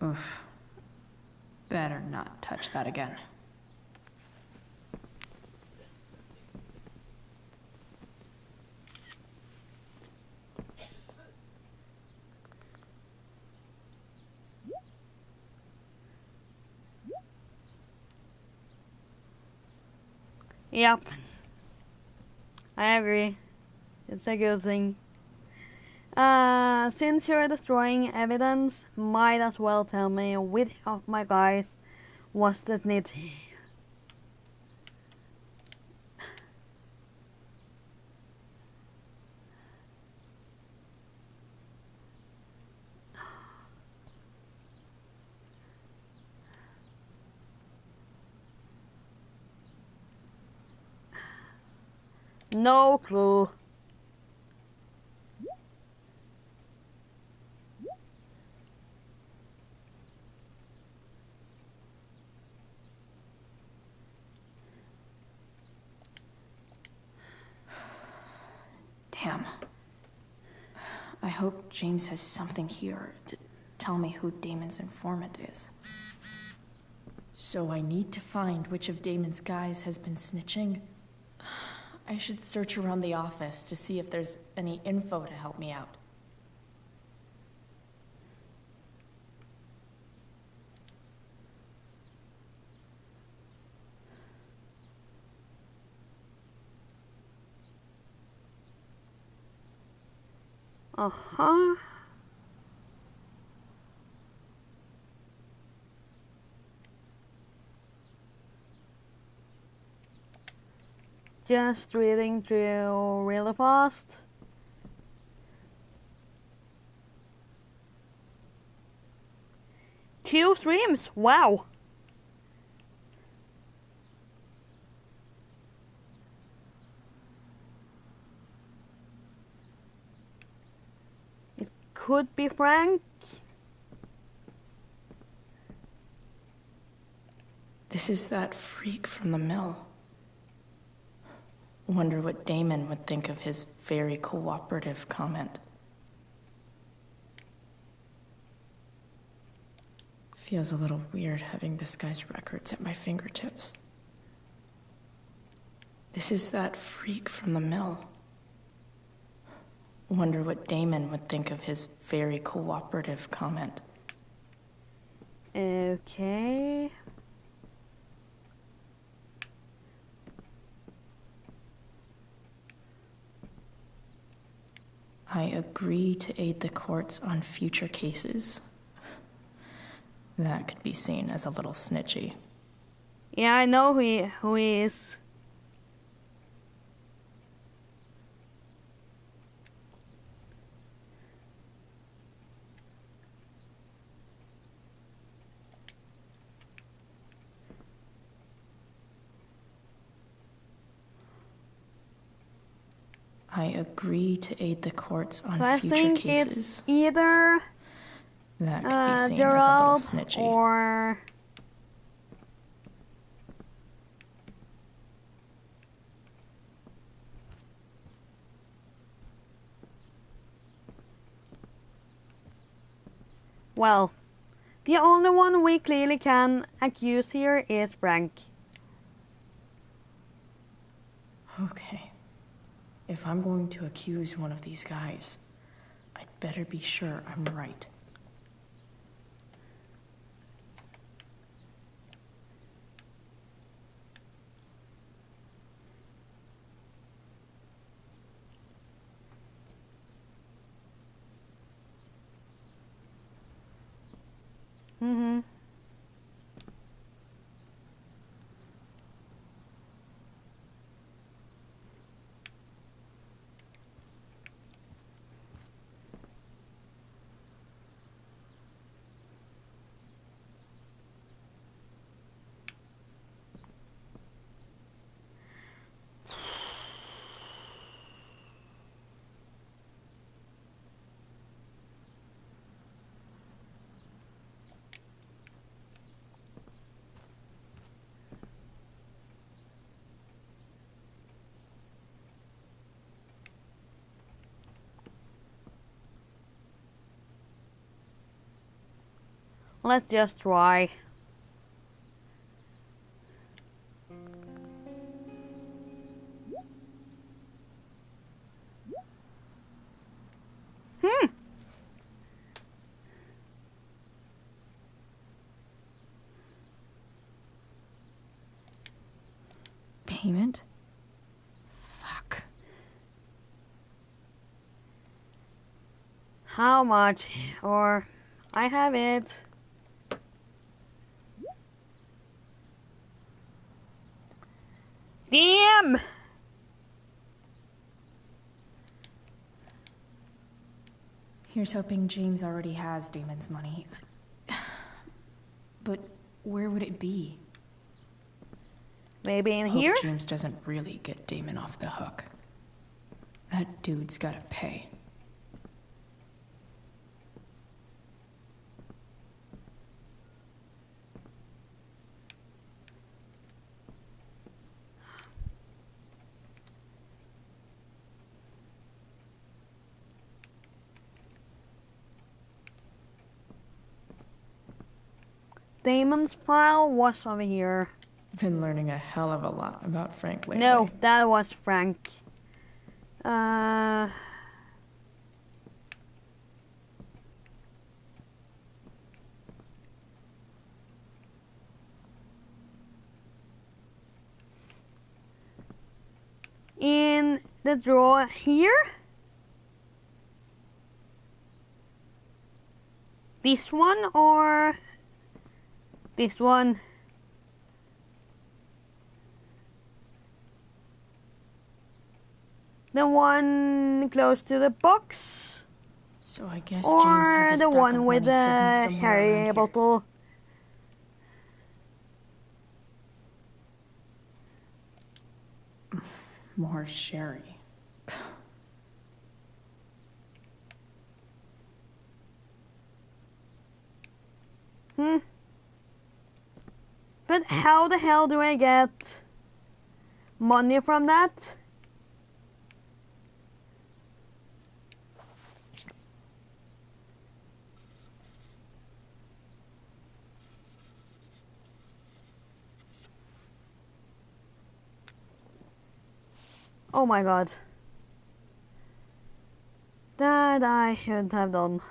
M: Oof. Better not touch that again.
A: Yep. I agree. It's a good thing. Since you're destroying evidence, might as well tell me which of my guys was the snitch. No clue.
M: Damn. I hope James has something here to tell me who Damon's informant is. So I need to find which of Damon's guys has been snitching. I should search around the office to see if there's any info to help me out.
A: Uh-huh. Just reading through really fast. Two streams, wow. It could be Frank.
M: This is that freak from the mill. Wonder what Damon would think of his very cooperative comment. Feels a little weird having this guy's records at my fingertips. This is that freak from the mill. Wonder what Damon would think of his very cooperative comment.
A: Okay.
M: I agree to aid the courts on future cases. That could be seen as a little snitchy.
A: Yeah, I know who he is.
M: I agree to aid the courts on
A: So I
M: future
A: think
M: cases.
A: it's either
M: That could be seen as a little
A: Gerald
M: snitchy.
A: or well, the only one we clearly can accuse here is Frank.
M: Okay. If I'm going to accuse one of these guys, I'd better be sure I'm right.
A: Mm-hmm. Let's just try.
M: Payment? Fuck.
A: How much? Or I have it. Damn!
M: Here's hoping James already has Damon's money. But where would it be?
A: Maybe in
M: Hope
A: here?
M: James doesn't really get Damon off the hook. That dude's gotta pay.
A: Damon's file was over here.
M: Been learning a hell of a lot about Frank lately.
A: No, that was Frank. In the drawer here? This one or this one? The one close to the box?
M: So I guess
A: or
M: James has a
A: the
M: stack
A: one
M: of
A: with
M: money hidden
A: the
M: somewhere
A: Harry
M: around here.
A: bottle?
M: More sherry.
A: But how the hell do I get money from that? Oh my god. That I should have done.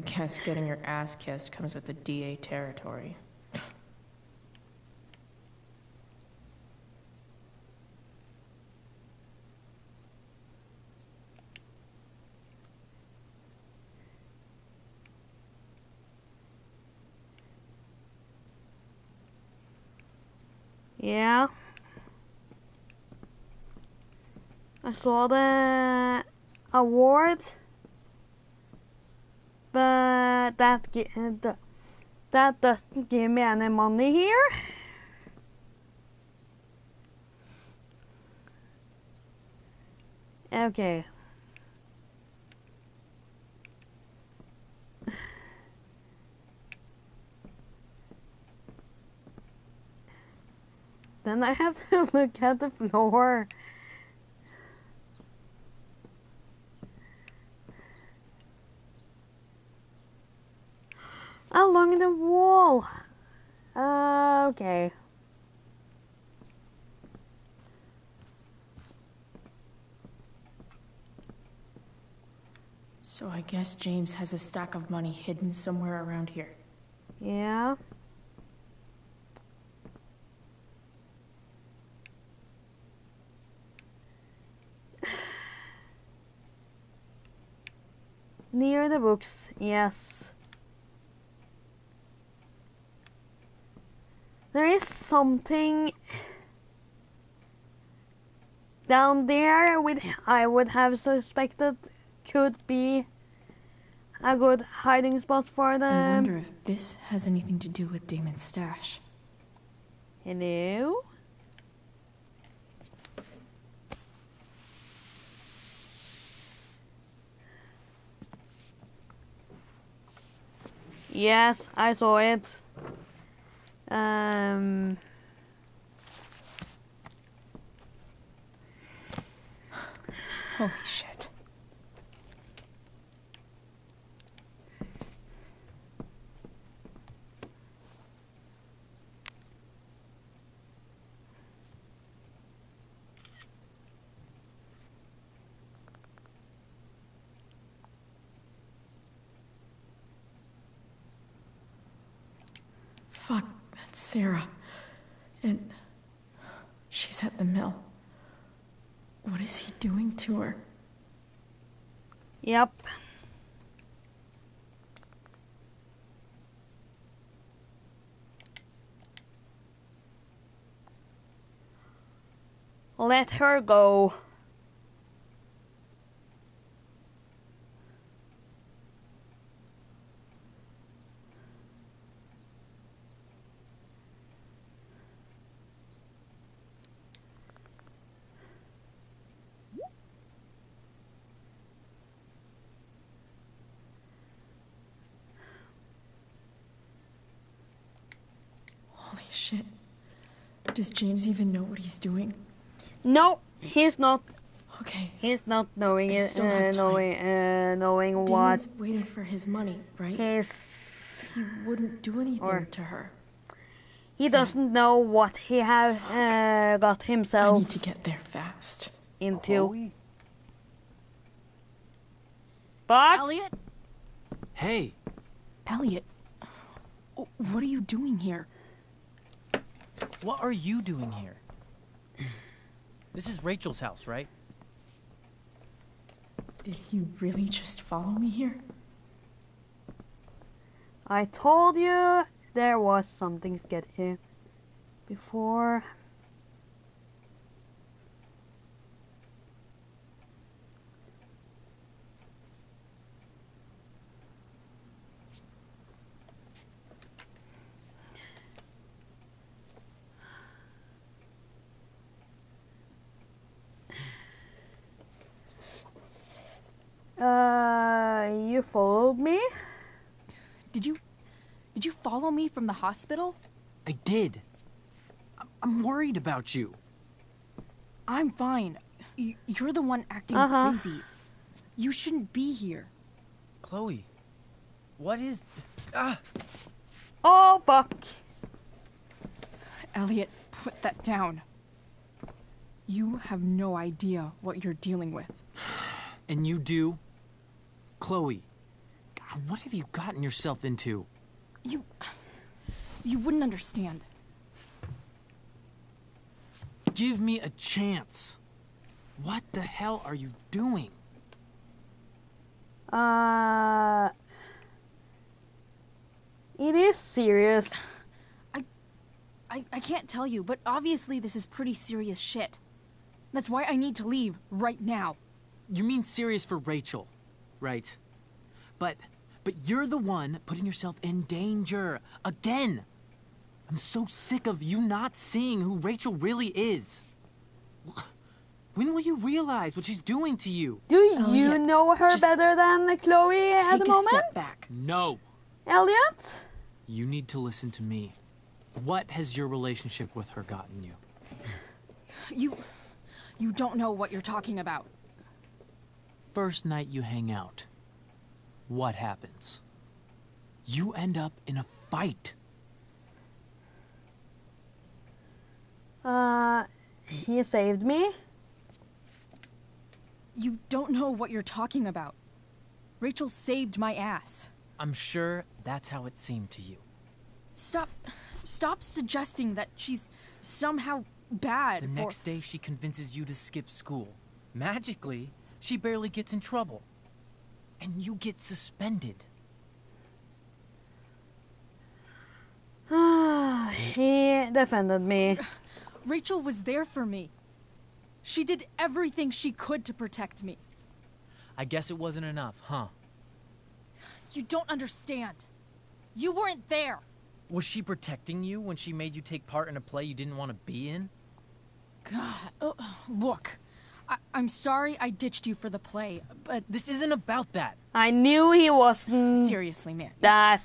M: guess getting your ass kissed comes with the DA territory.
A: Yeah. I saw the award, but that doesn't give me any money here. Okay. Then I have to look at the floor. Along the wall. Okay.
M: So I guess James has a stack of money hidden somewhere around here.
A: Yeah. Near the books, yes. There is something down there which I would have suspected could be a good hiding spot for them.
M: I wonder if this has anything to do with Damon's stash.
A: Hello? Yes, I saw it.
M: Holy shit. Fuck, that's Sarah. And she's at the mill. What is he doing to her?
A: Yep. Let her go.
M: Holy shit. Does James even know what he's doing?
A: No, he's not.
M: Okay.
A: He's not knowing
M: I
A: it.
M: still have time.
A: Knowing what.
M: Damon's waiting for his money, right?
A: He's.
M: He wouldn't do anything to her.
A: He doesn't know what he has got himself.
M: I need to get there fast.
A: Into. But
L: Elliot? Hey.
M: Elliot, what are you doing here?
K: What are you doing here? This is Rachel's house, right?
M: Did he really just follow me here?
A: I told you there was something sketchy before. You followed me?
N: Did you follow me from the hospital?
L: I did. I'm worried about you.
N: I'm fine. You're the one acting crazy. You shouldn't be here.
K: Chloe, what is... Ah!
A: Oh, fuck.
N: Elliot, put that down. You have no idea what you're dealing with.
L: And you do? Chloe, What have you gotten yourself into?
N: You wouldn't understand.
L: Give me a chance. What the hell are you doing?
A: It is serious.
N: I can't tell you, but obviously this is pretty serious shit. That's why I need to leave right now.
L: You mean serious for Rachel, right? But you're the one putting yourself in danger again. I'm so sick of you not seeing who Rachel really is. When will you realize what she's doing to you?
A: Do you know her better than Chloe at the moment?
N: Take a step back.
L: No.
A: Elliot?
L: You need to listen to me. What has your relationship with her gotten you?
N: You don't know what you're talking about.
L: First night you hang out, what happens? You end up in a fight.
A: He saved me.
N: You don't know what you're talking about. Rachel saved my ass.
L: I'm sure that's how it seemed to you.
N: Stop suggesting that she's somehow bad.
L: The next day she convinces you to skip school. Magically, she barely gets in trouble. And you get suspended.
A: He defended me.
N: Rachel was there for me. She did everything she could to protect me.
L: I guess it wasn't enough, huh?
N: You don't understand. You weren't there.
L: Was she protecting you when she made you take part in a play you didn't want to be in?
N: God, look. I'm sorry I ditched you for the play, but...
L: This isn't about that.
A: I knew he wasn't...
N: Seriously, man.
A: ...that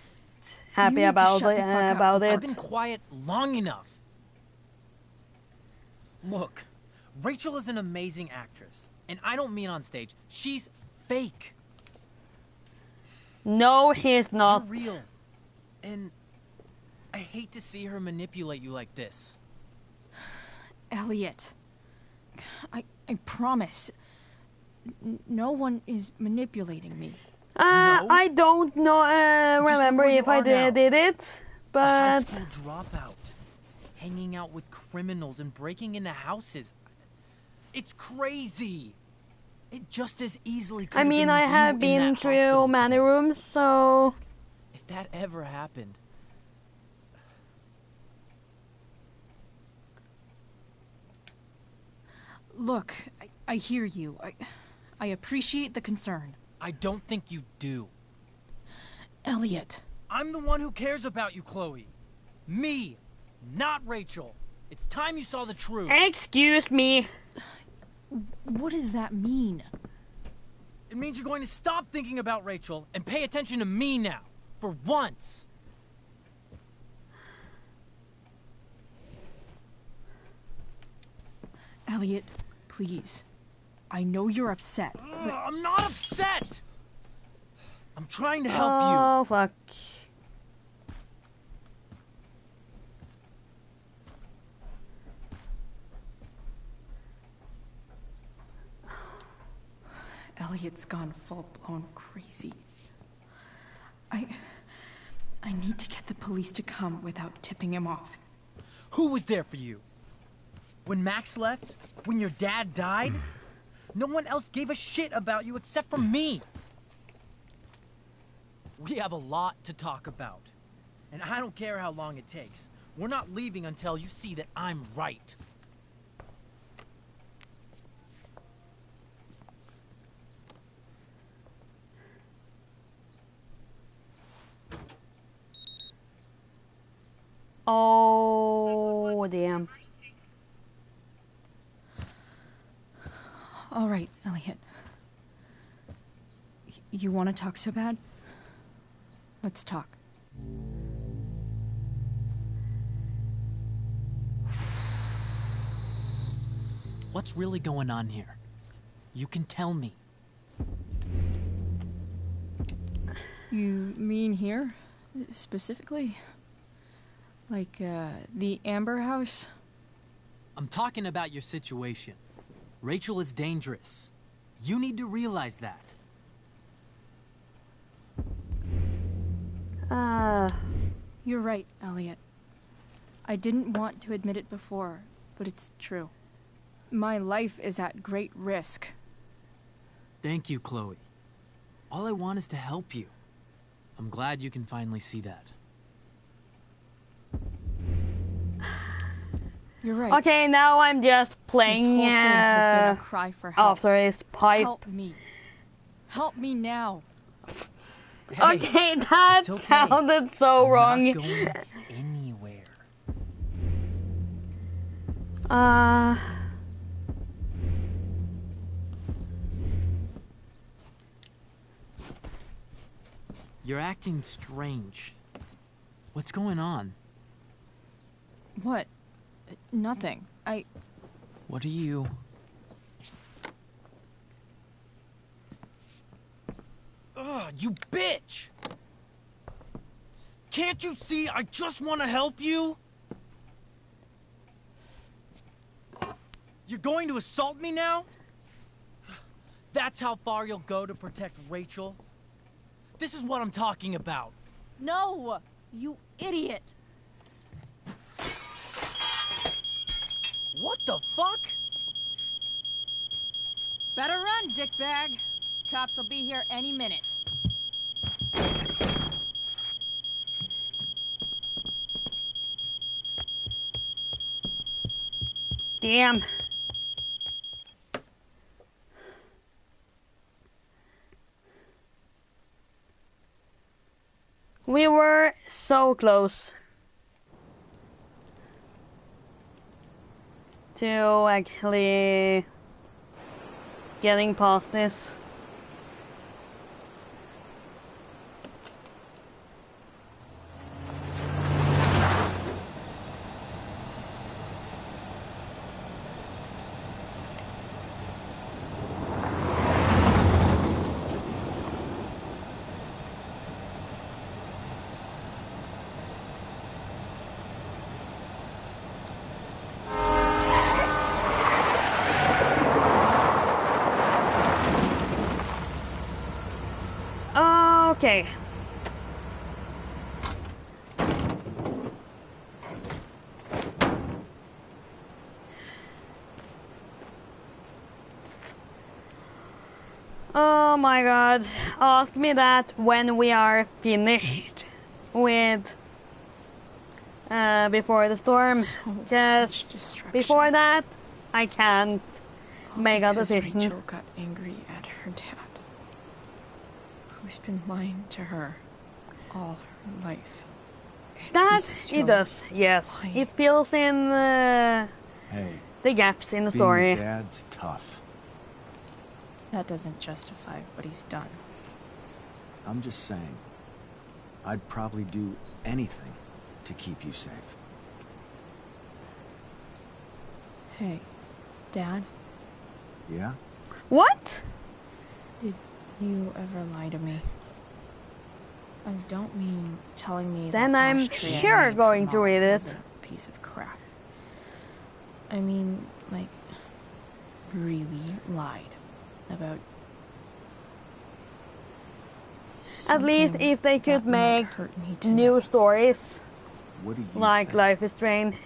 A: happy about it.
L: I've been quiet long enough. Look, Rachel is an amazing actress. And I don't mean on stage. She's fake.
A: No, he's not.
L: You're real. And I hate to see her manipulate you like this.
N: Elliot, I promise, no one is manipulating me.
L: No?
A: I don't know, remember if I did it, but...
L: A high school dropout. Hanging out with criminals and breaking into houses. It's crazy. It just as easily could have been
A: I have
L: you
A: been
L: in that
A: through
L: hospital
A: many
L: today.
A: rooms, so...
L: If that ever happened...
N: Look, I hear you. I appreciate the concern.
L: I don't think you do.
N: Elliot.
L: I'm the one who cares about you, Chloe. Me, not Rachel. It's time you saw the truth.
A: Excuse me.
N: What does that mean?
L: It means you're going to stop thinking about Rachel and pay attention to me now. For once.
N: Elliot, please. I know you're upset, but...
L: I'm not upset! I'm trying to help you.
A: Oh, fuck.
N: Elliot's gone full-blown crazy. I need to get the police to come without tipping him off.
L: Who was there for you? When Max left? When your dad died? No one else gave a shit about you except for me. We have a lot to talk about. And I don't care how long it takes. We're not leaving until you see that I'm right.
A: Oh, damn.
N: All right, Elliot. You want to talk so bad? Let's talk.
L: What's really going on here? You can tell me.
N: You mean here? Specifically? Like, the Amber House?
L: I'm talking about your situation. Rachel is dangerous. You need to realize that.
M: You're right, Elliot. I didn't want to admit it before, but it's true. My life is at great risk.
L: Thank you, Chloe. All I want is to help you. I'm glad you can finally see that.
M: You're right.
A: Okay, now I'm just playing.
M: This whole thing has been a cry for help.
A: After his pipe.
M: Help me. Help me now.
L: Hey,
A: okay, that
L: it's okay.
A: sounded so
L: I'm
A: wrong.
L: Not going anywhere. You're acting strange. What's going on?
M: What? Nothing.
L: What are you... Ugh, you bitch! Can't you see I just want to help you? You're going to assault me now? That's how far you'll go to protect Rachel? This is what I'm talking about.
M: No! You idiot!
L: What the fuck?
M: Better run, dickbag. Cops will be here any minute.
A: Damn. We were so close to actually getting past this. Okay. Oh my god. Ask me that when we are finished with before the storm. Just before that, I can't make a decision.
M: Rachel got angry at her dad, who's been lying to her all her life.
A: That it does, yes. It fills in
B: Hey,
A: the gaps in the
B: being
A: story.
B: a dad's tough.
M: That doesn't justify what he's done.
B: I'm just saying, I'd probably do anything to keep you safe.
M: Hey, Dad?
B: Yeah?
A: What?
M: Did you ever lie to me? I don't mean telling me
A: Then
M: that
A: I'm
M: ashtray I
A: sure
M: made
A: going
M: for
A: to
M: Mom
A: read it.
M: was a piece of crap. I mean, like, really lied about
A: At least
M: something
A: if they could
M: that might
A: make
M: hurt me to
A: new
M: know.
A: stories
B: What do you
A: like
B: think?
A: Life is Strange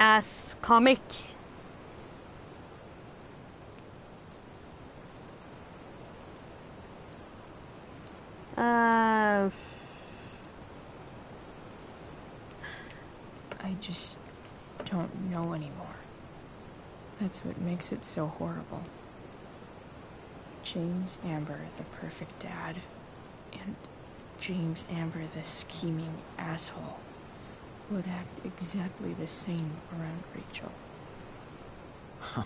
A: as comic.
M: I just don't know anymore. That's what makes it so horrible. James Amber, the perfect dad, and James Amber, the scheming asshole, would act exactly the same around Rachel.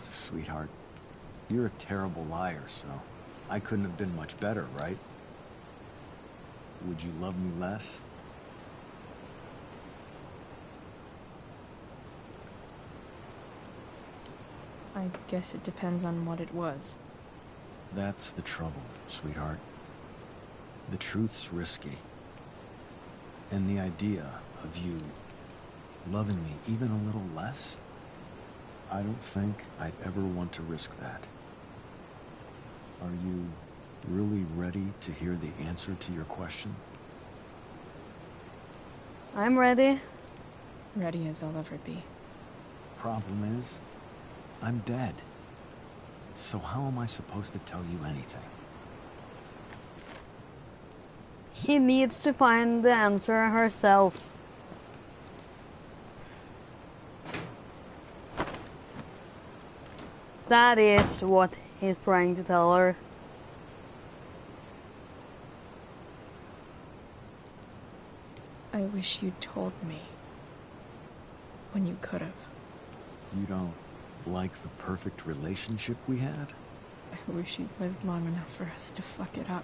B: Sweetheart, you're a terrible liar, so I couldn't have been much better, right? Would you love me less?
M: I guess it depends on what it was.
B: That's the trouble, sweetheart. The truth's risky. And the idea of you loving me even a little less, I don't think I'd ever want to risk that. Are you really ready to hear the answer to your question?
A: I'm ready.
N: Ready as I'll ever be.
O: Problem is, I'm dead. So how am I supposed to tell you anything?
A: He needs to find the answer herself. That is what he's trying to tell her.
N: I wish you'd told me. When you could have.
O: You don't like the perfect relationship we had?
N: I wish you'd lived long enough for us to fuck it up.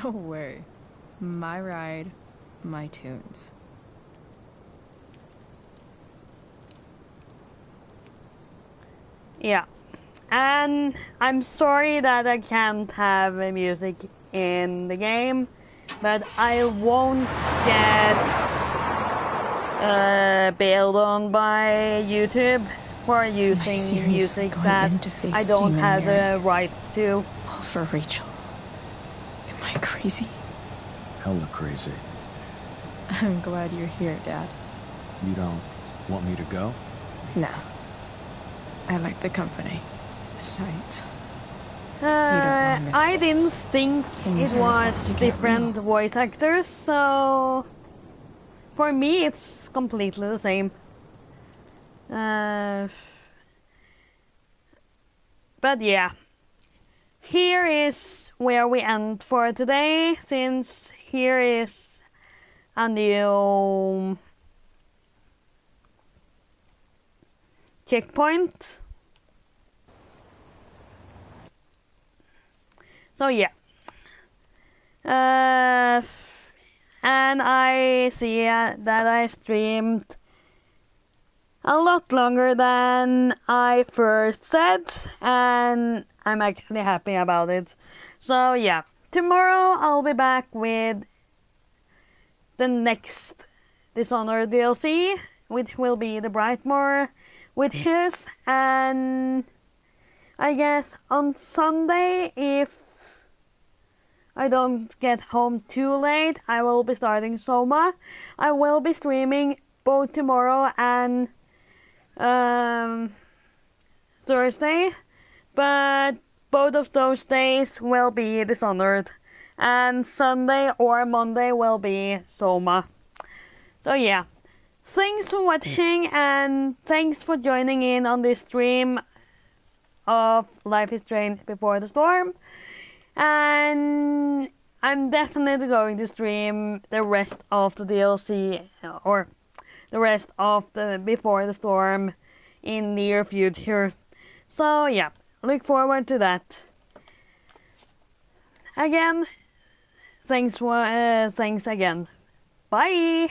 N: No way. My ride, my tunes.
A: Yeah. And I'm sorry that I can't have music in the game, but I won't get bailed on by YouTube for using music that I don't have the rights to.
N: All for Rachel. Am I crazy?
O: Hella crazy.
N: I'm glad you're here, Dad.
O: You don't want me to go?
N: Nah. I like the company. Besides,
A: I didn't think it was different voice actors, so for me it's completely the same. But yeah, here is where we end for today, since here is a new checkpoint. So yeah, and I see that I streamed a lot longer than I first said, and I'm actually happy about it. So yeah, tomorrow I'll be back with the next Dishonored DLC, which will be the Brightmoor Witches, and I guess on Sunday, if I don't get home too late, I will be starting Soma. I will be streaming both tomorrow and Thursday, but both of those days will be Dishonored, and Sunday or Monday will be Soma. So yeah, thanks for watching, and thanks for joining in on this stream of Life is Strange Before the Storm. And I'm definitely going to stream the rest of the DLC, or the rest of the Before the Storm, in near future. So yeah, look forward to that. Again, thanks again. Bye!